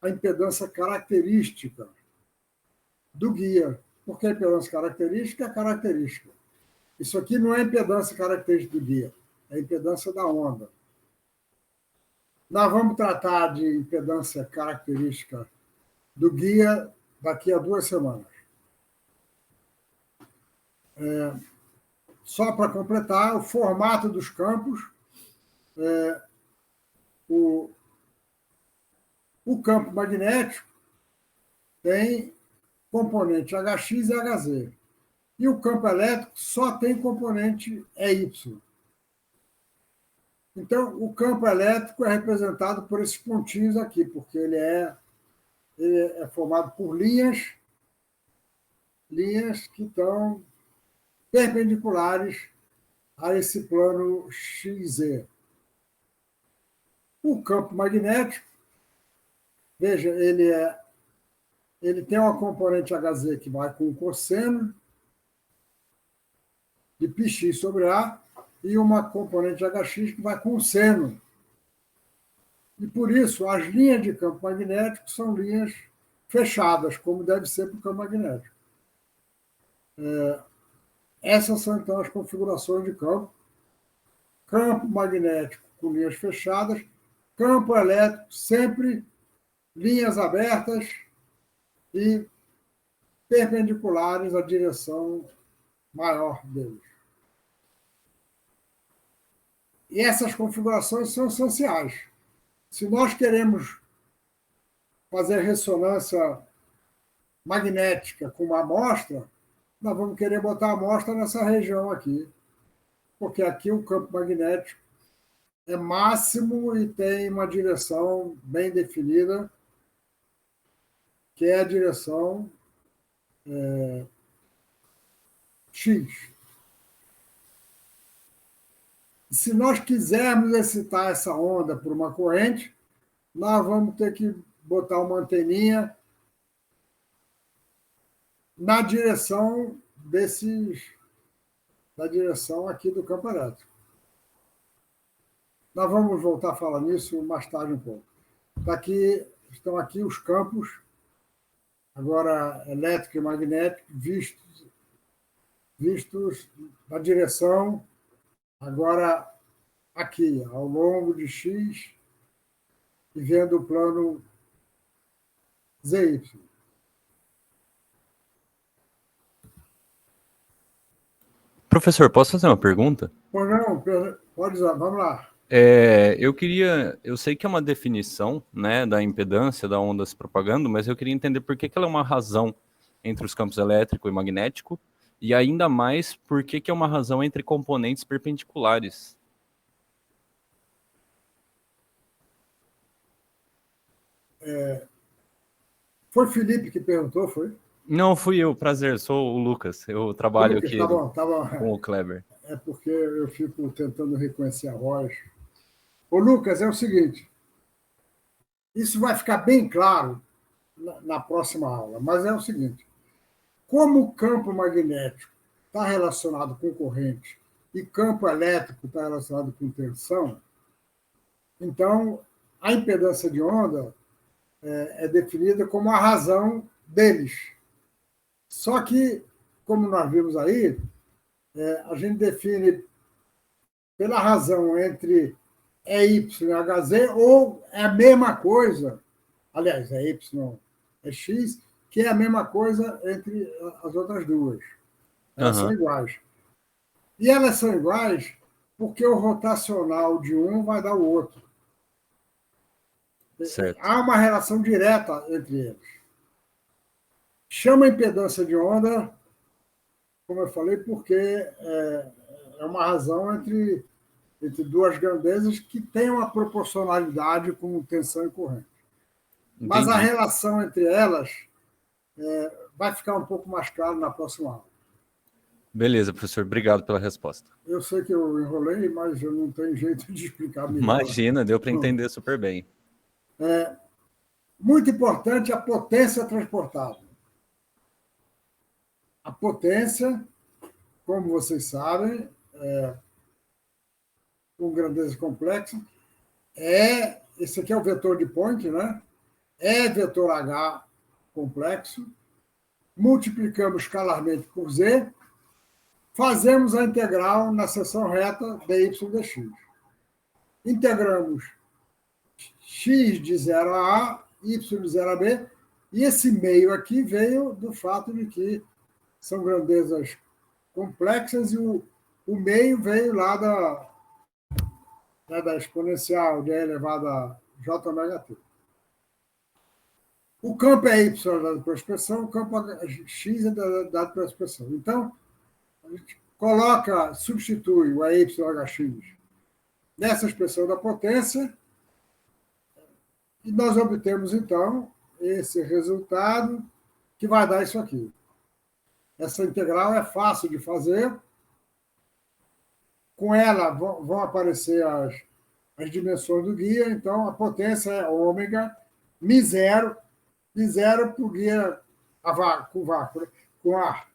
a impedância característica do guia, porque a impedância característica é característica. Isso aqui não é impedância característica do guia, é a impedância da onda. Nós vamos tratar de impedância característica do guia daqui a 2 semanas. Só para completar, o formato dos campos, o campo magnético tem componente Hx e Hz. E o campo elétrico só tem componente EY. Então, o campo elétrico é representado por esses pontinhos aqui, porque ele é formado por linhas que estão perpendiculares a esse plano XZ. O campo magnético, veja, ele tem uma componente Hz que vai com o cosseno de πx sobre A e uma componente Hx que vai com o seno. E, por isso, as linhas de campo magnético são linhas fechadas, como deve ser para o campo magnético. Essas são, então, as configurações de campo. Campo magnético com linhas fechadas, campo elétrico sempre linhas abertas e perpendiculares à direção maior deles. E essas configurações são essenciais. Se nós queremos fazer ressonância magnética com uma amostra, nós vamos querer botar a amostra nessa região aqui, porque aqui o campo magnético é máximo e tem uma direção bem definida, que é a direção X. Se nós quisermos excitar essa onda por uma corrente, nós vamos ter que botar uma anteninha na direção da direção aqui do campo elétrico. Nós vamos voltar a falar nisso mais tarde um pouco. Estão aqui os campos, agora elétrico e magnético, vistos na direção, agora aqui, ao longo de X, e vendo o plano ZY. Professor, posso fazer uma pergunta? Pois não, pode usar, vamos lá. Eu sei que é uma definição, né, da impedância da onda se propagando, mas eu queria entender por que ela é uma razão entre os campos elétrico e magnético, e ainda mais por que é uma razão entre componentes perpendiculares. Foi o Felipe que perguntou, foi? Não, fui eu, prazer, sou o Lucas, eu trabalho Lucas, aqui tá bom. com o Kleber. É porque eu fico tentando reconhecer a voz. Ô, Lucas, é o seguinte, isso vai ficar bem claro na próxima aula, mas é o seguinte, como o campo magnético está relacionado com corrente e campo elétrico está relacionado com tensão, então a impedância de onda é definida como a razão deles. Só que, como nós vimos aí, a gente define pela razão entre EY e HZ, ou é a mesma coisa, aliás, é Y, é X, que é a mesma coisa entre as outras duas. Elas são iguais. E elas são iguais porque o rotacional de um vai dar o outro. Certo. Há uma relação direta entre eles. Chama impedância de onda, como eu falei, porque é uma razão entre duas grandezas que tem uma proporcionalidade com tensão e corrente. Entendi. Mas a relação entre elas vai ficar um pouco mais claro na próxima aula. Beleza, professor, obrigado pela resposta. Eu sei que eu enrolei, mas eu não tenho jeito de explicar melhor. Imagina, deu para entender super bem. Muito importante a potência transportada. A potência, como vocês sabem, com grandeza complexa, esse aqui é o vetor de Point, né? É vetor H complexo, multiplicamos escalarmente por Z, fazemos a integral na seção reta dy dx. Integramos x de 0 a A, y de 0 a B, e esse meio aqui veio do fato de que são grandezas complexas e o meio veio lá da exponencial de E elevado a J ômega t. O campo é Y dado pela expressão, o campo X é dado pela expressão. Então, a gente substitui o EYHX nessa expressão da potência, e nós obtemos, então, esse resultado que vai dar isso aqui. Essa integral é fácil de fazer. Com ela vão aparecer as dimensões do guia, então a potência é ômega, μ0 para o guia com vácuo, com A.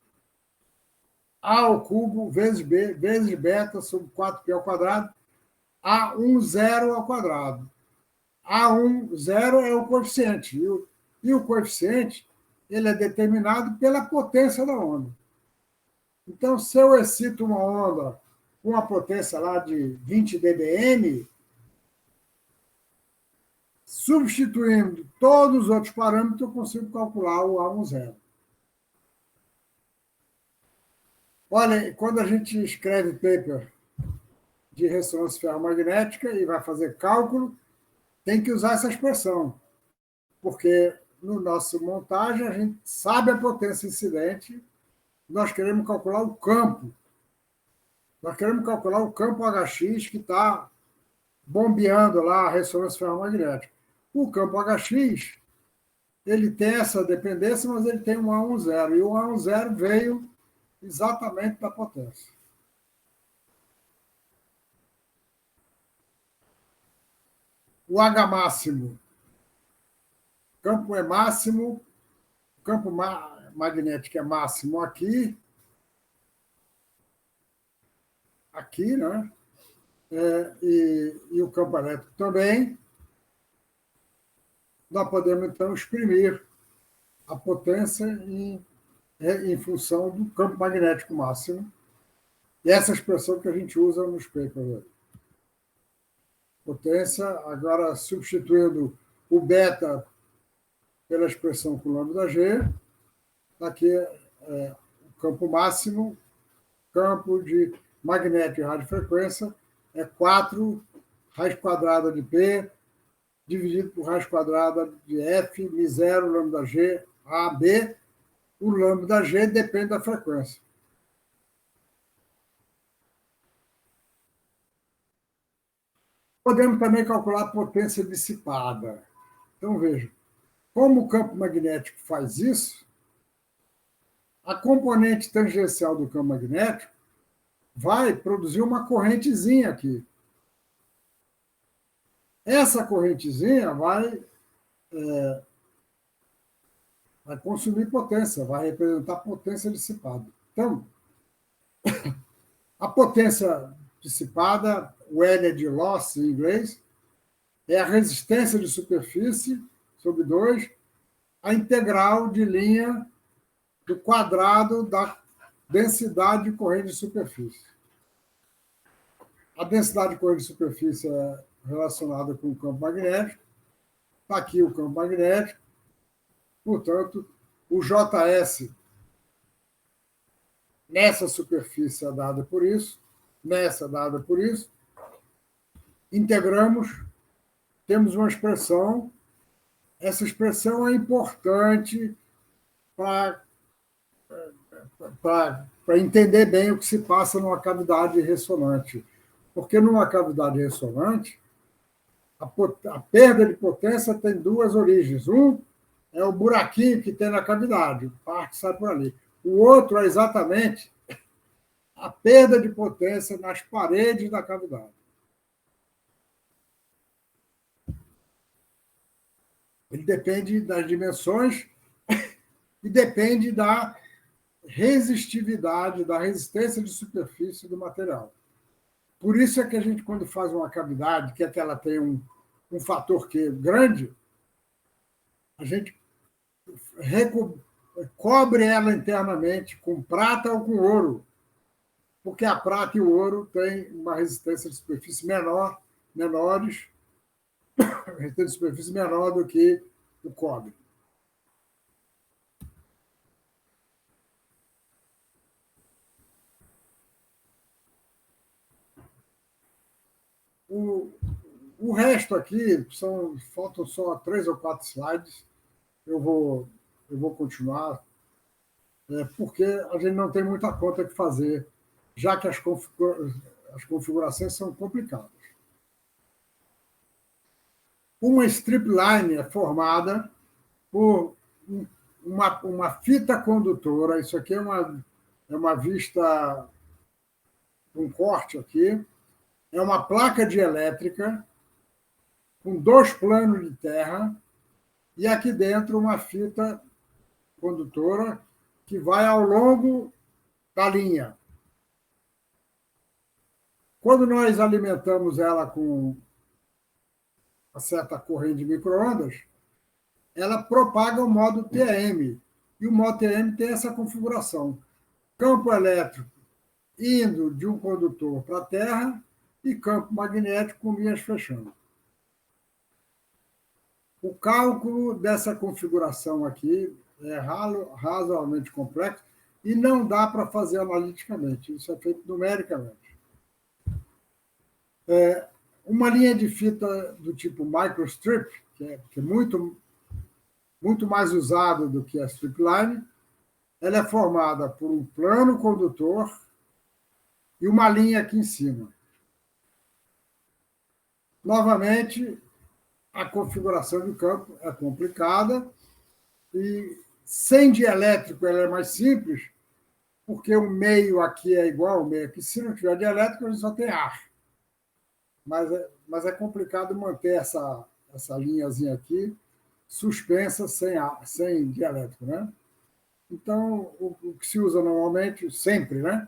A ao cubo vezes B, vezes beta sobre 4π ao quadrado, A10 ao quadrado. A10 é o coeficiente, e o coeficiente ele é determinado pela potência da onda. Então, se eu excito uma onda com uma potência lá de 20 dBm, substituindo todos os outros parâmetros, eu consigo calcular o A10. Olha, quando a gente escreve paper de ressonância ferromagnética e vai fazer cálculo, tem que usar essa expressão, porque no nosso montagem a gente sabe a potência incidente, nós queremos calcular o campo. Nós queremos calcular o campo HX que está bombeando lá a ressonância ferromagnética. O campo HX, ele tem essa dependência, mas ele tem um A10, e o A10 veio exatamente da potência. O H máximo, o campo é máximo, o campo magnético é máximo aqui, né? E o campo elétrico também. Nós podemos, então, exprimir a potência em função do campo magnético máximo. E essa expressão que a gente usa nos papers. Potência, agora substituindo o beta pela expressão com lambda G, aqui é o campo máximo, campo de magnético e radiofrequência, é 4 raiz quadrada de P, dividido por raiz quadrada de F, μ0, lambda G, AB. O lambda G depende da frequência. Podemos também calcular a potência dissipada. Então, veja, como o campo magnético faz isso, a componente tangencial do campo magnético vai produzir uma correntezinha aqui. Essa correntezinha vai consumir potência, vai representar potência dissipada. Então, a potência dissipada, o L é de loss em inglês, é a resistência de superfície sobre 2, a integral de linha do quadrado da densidade de corrente de superfície. A densidade de corrente de superfície é relacionada com o campo magnético. Está aqui o campo magnético. Portanto, o JS nessa superfície é dada por isso, nessa é dada por isso. Integramos, temos uma expressão. Essa expressão é importante para entender bem o que se passa numa cavidade ressonante. Porque numa cavidade ressonante, a perda de potência tem duas origens. Um é o buraquinho que tem na cavidade, o par que sai por ali. O outro é exatamente a perda de potência nas paredes da cavidade. Ele depende das dimensões e depende da resistividade, da resistência de superfície do material. Por isso é que a gente, quando faz uma cavidade, que é que ela tem um fator Q grande, a gente cobre ela internamente com prata ou com ouro, porque a prata e o ouro têm uma resistência de superfície menores, resistência de superfície menor do que o cobre. O resto aqui, faltam só 3 ou 4 slides. Eu vou continuar, porque a gente não tem muita conta que fazer, já que as configurações são complicadas. Uma stripline é formada por uma fita condutora. Isso aqui é uma vista, um corte aqui. É uma placa dielétrica com 2 planos de terra e aqui dentro uma fita condutora que vai ao longo da linha. Quando nós alimentamos ela com uma certa corrente de micro-ondas, ela propaga o modo TEM. E o modo TEM tem essa configuração. Campo elétrico indo de um condutor para a Terra e campo magnético com linhas fechando. O cálculo dessa configuração aqui é razoavelmente complexo e não dá para fazer analiticamente. Isso é feito numericamente. Uma linha de fita do tipo microstrip, que é muito mais usado do que a stripline, ela é formada por um plano condutor e uma linha aqui em cima. Novamente, a configuração do campo é complicada e sem dielétrico ela é mais simples, porque o meio aqui é igual ao meio aqui. Se não tiver dielétrico, a gente só tem ar. Mas é complicado manter essa linhazinha aqui suspensa sem dielétrico, né? Então, o que se usa normalmente, sempre, né?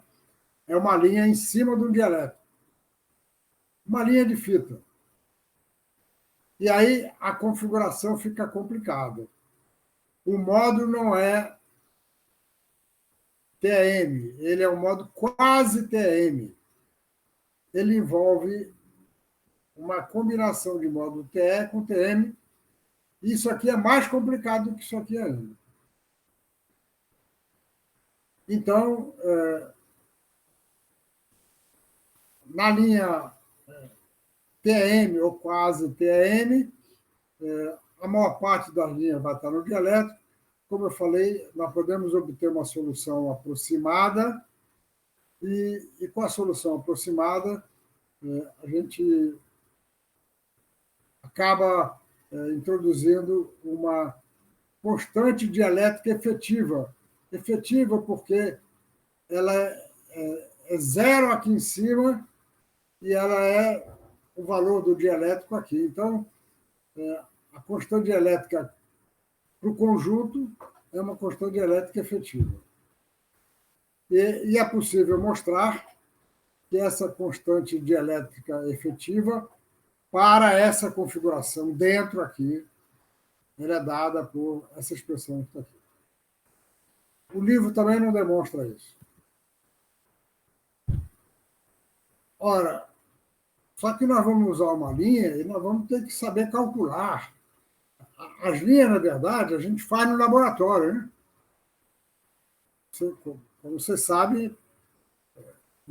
É uma linha em cima de um dielétrico. Uma linha de fita. E aí a configuração fica complicada. O modo não é TEM, ele é um modo quase TEM. Ele envolve uma combinação de modo TE com TM. Isso aqui é mais complicado do que isso aqui ainda. Então, na linha TM ou quase TM, a maior parte das linhas vai estar no dielétrico. Como eu falei, nós podemos obter uma solução aproximada e com a solução aproximada, a gente acaba introduzindo uma constante dielétrica efetiva. Efetiva porque ela é zero aqui em cima e ela é o valor do dielétrico aqui. Então, a constante dielétrica para o conjunto é uma constante dielétrica efetiva. E é possível mostrar que essa constante dielétrica efetiva, para essa configuração dentro aqui, ela é dada por essa expressão que está aqui. O livro também não demonstra isso. Ora, só que nós vamos usar uma linha e nós vamos ter que saber calcular. As linhas, na verdade, a gente faz no laboratório, né? Como você sabe,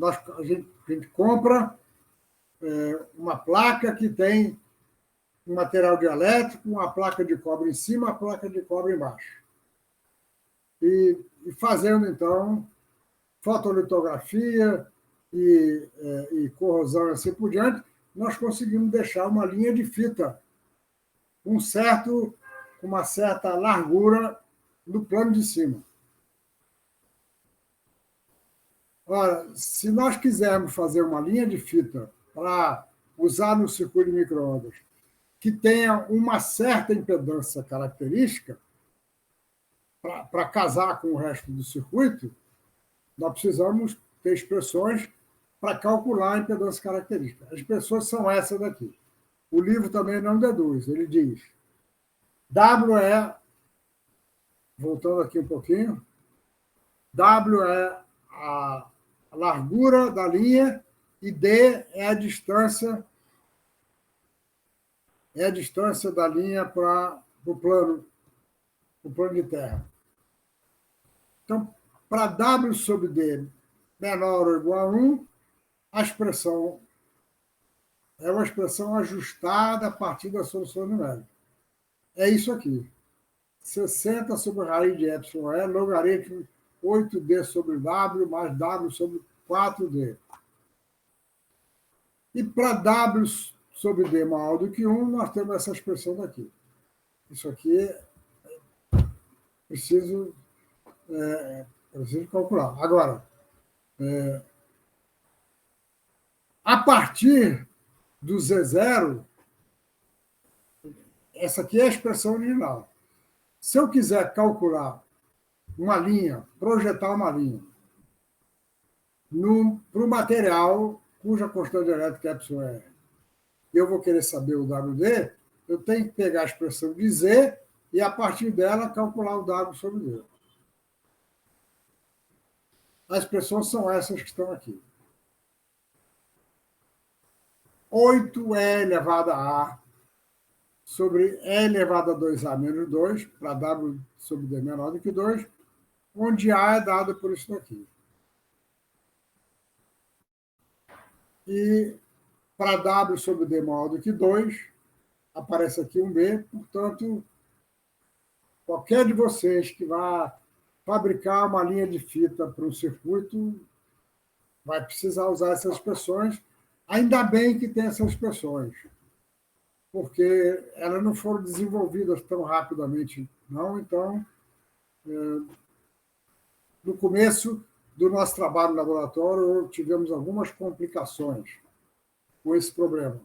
a gente compra uma placa que tem um material dielétrico, uma placa de cobre em cima, uma placa de cobre embaixo. E fazendo, então, fotolitografia e corrosão e assim por diante, nós conseguimos deixar uma linha de fita com uma certa largura no plano de cima. Ora, se nós quisermos fazer uma linha de fita para usar no circuito de micro-ondas que tenha uma certa impedância característica, para casar com o resto do circuito, nós precisamos ter expressões para calcular a impedância característica. As expressões são essas daqui. O livro também não deduz, ele diz W é, voltando aqui um pouquinho, W é a largura da linha e D é a distância da linha para o plano de terra. Então, para W sobre D menor ou igual a 1, a expressão é uma expressão ajustada a partir da solução numérica. É isso aqui. 60 sobre raiz de epsilon é logaritmo 8D sobre W mais W sobre 4D. E para W sobre D maior do que 1, nós temos essa expressão daqui. Isso aqui preciso calcular. Agora, a partir do Z0, essa aqui é a expressão original. Se eu quiser calcular uma linha, projetar uma linha, para o material cuja constante elétrica é εr, eu vou querer saber o WD, eu tenho que pegar a expressão de Z e, a partir dela, calcular o W sobre D. As expressões são essas que estão aqui. 8E elevado a A sobre E elevado a 2A menos 2, para W sobre D menor do que 2, onde A é dado por isso daqui. E para W sobre D maior do que 2, aparece aqui um B, portanto, qualquer de vocês que vá fabricar uma linha de fita para um circuito vai precisar usar essas expressões. Ainda bem que tem essas expressões, porque elas não foram desenvolvidas tão rapidamente, não. Então, no começo do nosso trabalho no laboratório, tivemos algumas complicações com esse problema.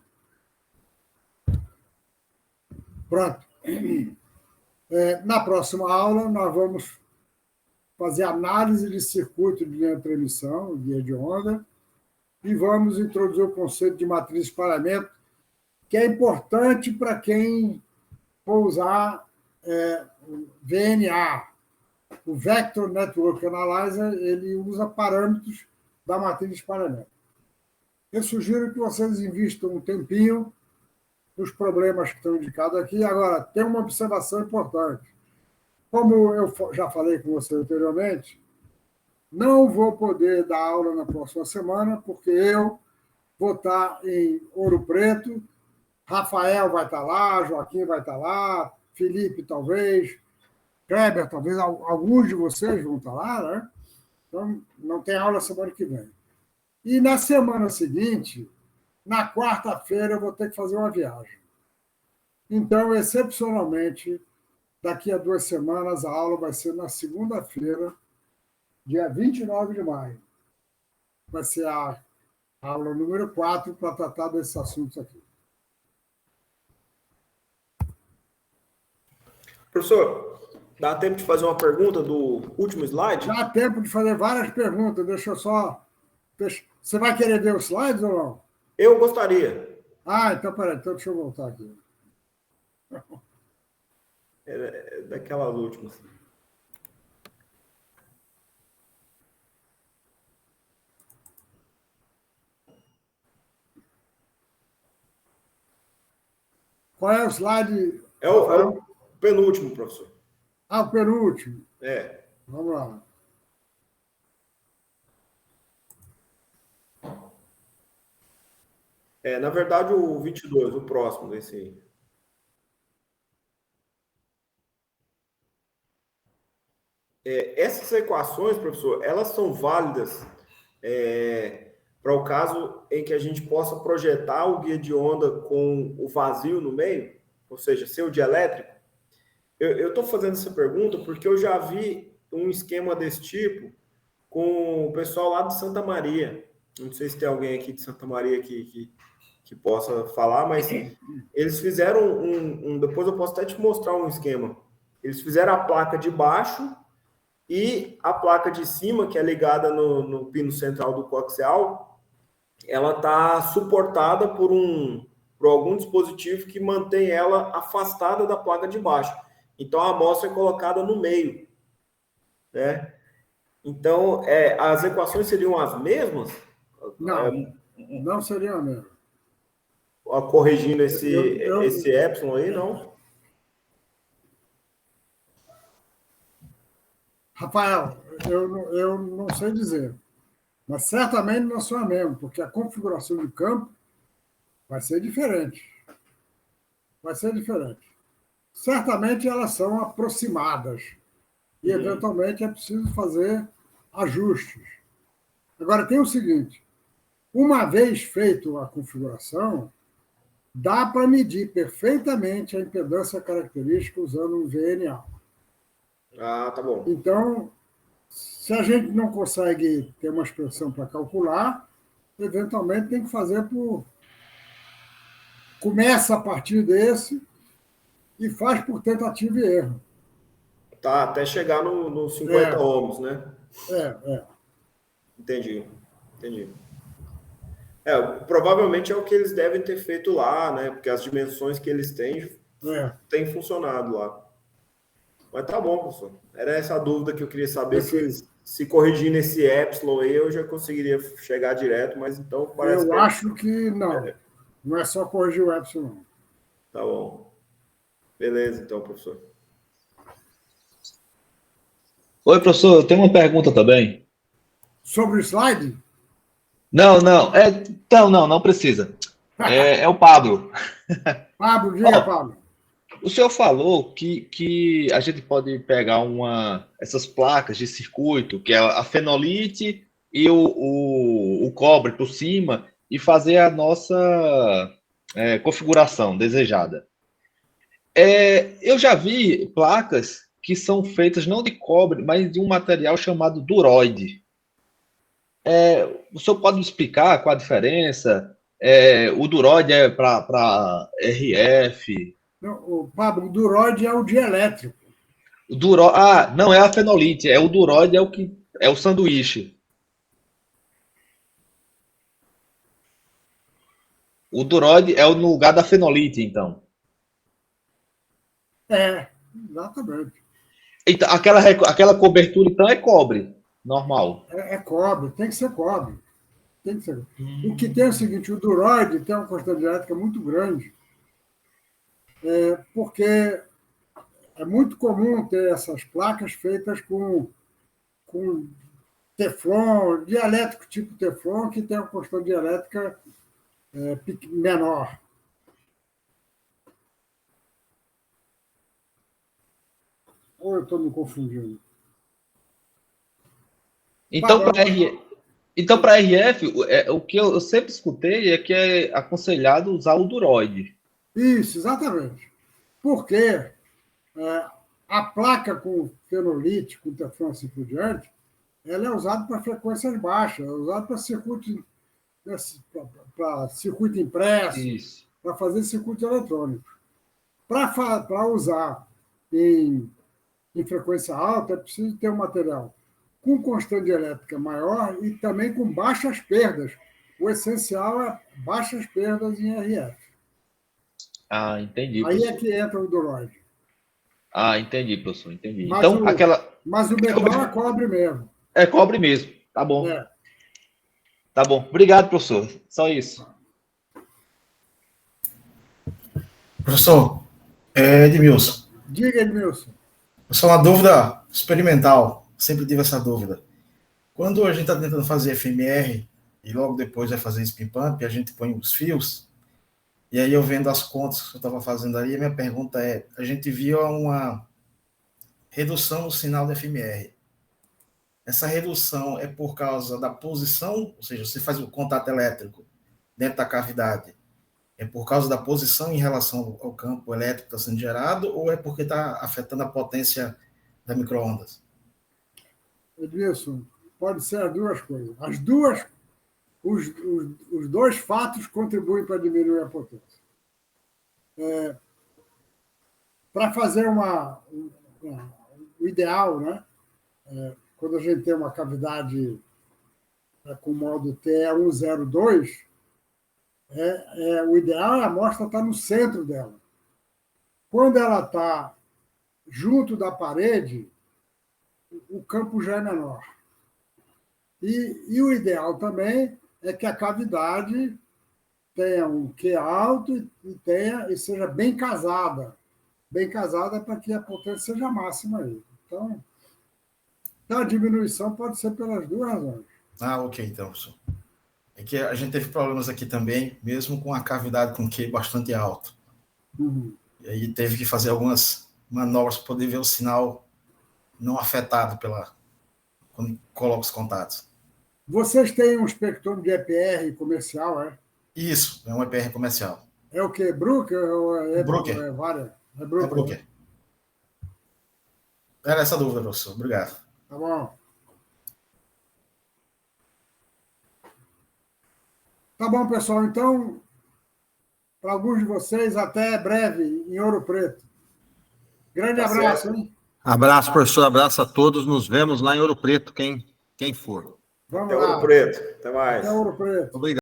Pronto. Na próxima aula, nós vamos fazer análise de circuito de linha de transmissão, guia de onda, e vamos introduzir o conceito de matriz de espalhamento, que é importante para quem for usar VNA. O Vector Network Analyzer, ele usa parâmetros da matriz de espalhamento. Eu sugiro que vocês invistam um tempinho nos problemas que estão indicados aqui. Agora, tem uma observação importante. Como eu já falei com você anteriormente, não vou poder dar aula na próxima semana, porque eu vou estar em Ouro Preto, Rafael vai estar lá, Joaquim vai estar lá, Felipe talvez, Kleber talvez, alguns de vocês vão estar lá, né? Então, não tem aula semana que vem. E na semana seguinte, na quarta-feira, eu vou ter que fazer uma viagem. Então, excepcionalmente, daqui a 2 semanas, a aula vai ser na segunda-feira, dia 29 de maio. Vai ser a aula número 4 para tratar desses assuntos aqui. Professor, dá tempo de fazer uma pergunta do último slide? Dá tempo de fazer várias perguntas. Deixa eu só... Você vai querer ver os slides ou não? Eu gostaria. Então, peraí. Então, deixa eu voltar aqui. Daquelas últimas. Qual é o slide? É o penúltimo, professor. O penúltimo. Vamos lá. Na verdade, o 22, o próximo desse aí. Essas equações, professor, elas são válidas para o caso em que a gente possa projetar o guia de onda com o vazio no meio, ou seja, sem o dielétrico? Eu estou fazendo essa pergunta porque eu já vi um esquema desse tipo com o pessoal lá de Santa Maria. Não sei se tem alguém aqui de Santa Maria que possa falar, mas eles fizeram depois eu posso até te mostrar um esquema. Eles fizeram a placa de baixo e a placa de cima, que é ligada no pino central do coaxial, ela está suportada por algum dispositivo que mantém ela afastada da placa de baixo. Então, a amostra é colocada no meio, né? Então, as equações seriam as mesmas? Não seriam as mesmas. Corrigindo esse epsilon aí, não? Rafael, eu não sei dizer, mas certamente não são as mesmas, porque a configuração de campo vai ser diferente. Vai ser diferente. Certamente elas são aproximadas e, eventualmente, é preciso fazer ajustes. Agora, tem o seguinte, uma vez feito a configuração, dá para medir perfeitamente a impedância característica usando um VNA. Ah, tá bom. Então, se a gente não consegue ter uma expressão para calcular, eventualmente tem que fazer por... Começa a partir desse e faz por tentativa e erro. Tá, até chegar no 50 É, ohms, né? é. Entendi, entendi. Provavelmente é o que eles devem ter feito lá, né? Porque as dimensões que eles têm funcionado lá. Mas tá bom, professor. Era essa a dúvida que eu queria saber se corrigindo esse epsilon aí eu já conseguiria chegar direto, mas então parece Eu que acho que não. Não é só corrigir o epsilon, não. tá bom. Beleza, então, professor. Oi, professor, eu tenho uma pergunta também. Sobre o slide? Não, não precisa. É o Pablo. Pablo, diga, Ó, Pablo. o senhor falou que a gente pode pegar essas placas de circuito, que é a fenolite e o cobre por cima, e fazer a nossa configuração desejada. Eu já vi placas que são feitas não de cobre, mas de um material chamado duroide. O senhor pode me explicar qual a diferença? O duroide é para RF. Não, o Pablo, o duroide é o dielétrico. Não é a fenolite, o duroide é o que é o sanduíche. O duroide é no lugar da fenolite, então. Exatamente. Então, aquela cobertura então é cobre, normal. É cobre, tem que ser cobre. Tem que ser. O que tem é o seguinte, o duroide tem uma quantidade elétrica muito grande, porque é muito comum ter essas placas feitas com teflon, dielétrico tipo teflon, que tem uma quantidade elétrica menor. Ou eu estou me confundindo? Então, para RF, o que eu sempre escutei é que é aconselhado usar o duroide. Isso, exatamente. Porque a placa com fenolite, com teflon assim por diante, ela é usada para frequências baixas, é usada para circuito impresso, para fazer circuito eletrônico. Para usar em frequência alta, é preciso ter um material com constante elétrica maior e também com baixas perdas. O essencial é baixas perdas em RF. Entendi, Aí professor. é que entra o duroide. Entendi, professor, entendi. Mas o metal é cobre mesmo. É cobre mesmo, tá bom. É. Tá bom. Obrigado, professor. Só isso. Professor, Edmilson. Diga, Edmilson. Só uma dúvida experimental. Sempre tive essa dúvida. Quando a gente está tentando fazer FMR e logo depois vai fazer spin pump, a gente põe os fios. E aí eu vendo as contas que eu estava fazendo ali, a minha pergunta é: a gente viu uma redução no sinal do FMR. Essa redução é por causa da posição, ou seja, você faz o contato elétrico dentro da cavidade, é por causa da posição em relação ao campo elétrico que está sendo gerado, ou é porque está afetando a potência da micro-ondas? Edmilson, pode ser as duas coisas. Os dois fatos contribuem para diminuir a potência. Para fazer o ideal, né? Quando a gente tem uma cavidade com modo TE102, o ideal é a amostra estar no centro dela. Quando ela está junto da parede, o campo já é menor. E o ideal também é que a cavidade tenha um Q alto e seja bem casada. Bem casada para que a potência seja máxima aí. Então, a diminuição pode ser pelas duas razões. Ok, então, professor. É que a gente teve problemas aqui também, mesmo com a cavidade com Q bastante alto. Uhum. E aí teve que fazer algumas manobras para poder ver o sinal não afetado quando coloca os contatos. Vocês têm um espectrômetro de EPR comercial, é? Isso, é um EPR comercial. É o quê? Brooker ou Brooker. É várias? É É Brooker. Brooker. Era essa dúvida, professor. Obrigado. Tá bom. Tá bom, pessoal. Então, para alguns de vocês, até breve em Ouro Preto. Grande Tá abraço, certo. hein? Abraço, professor. Abraço a todos. Nos vemos lá em Ouro Preto, quem for. Vamos Até lá. Ouro Preto. Até mais. Até Ouro Preto. Obrigado.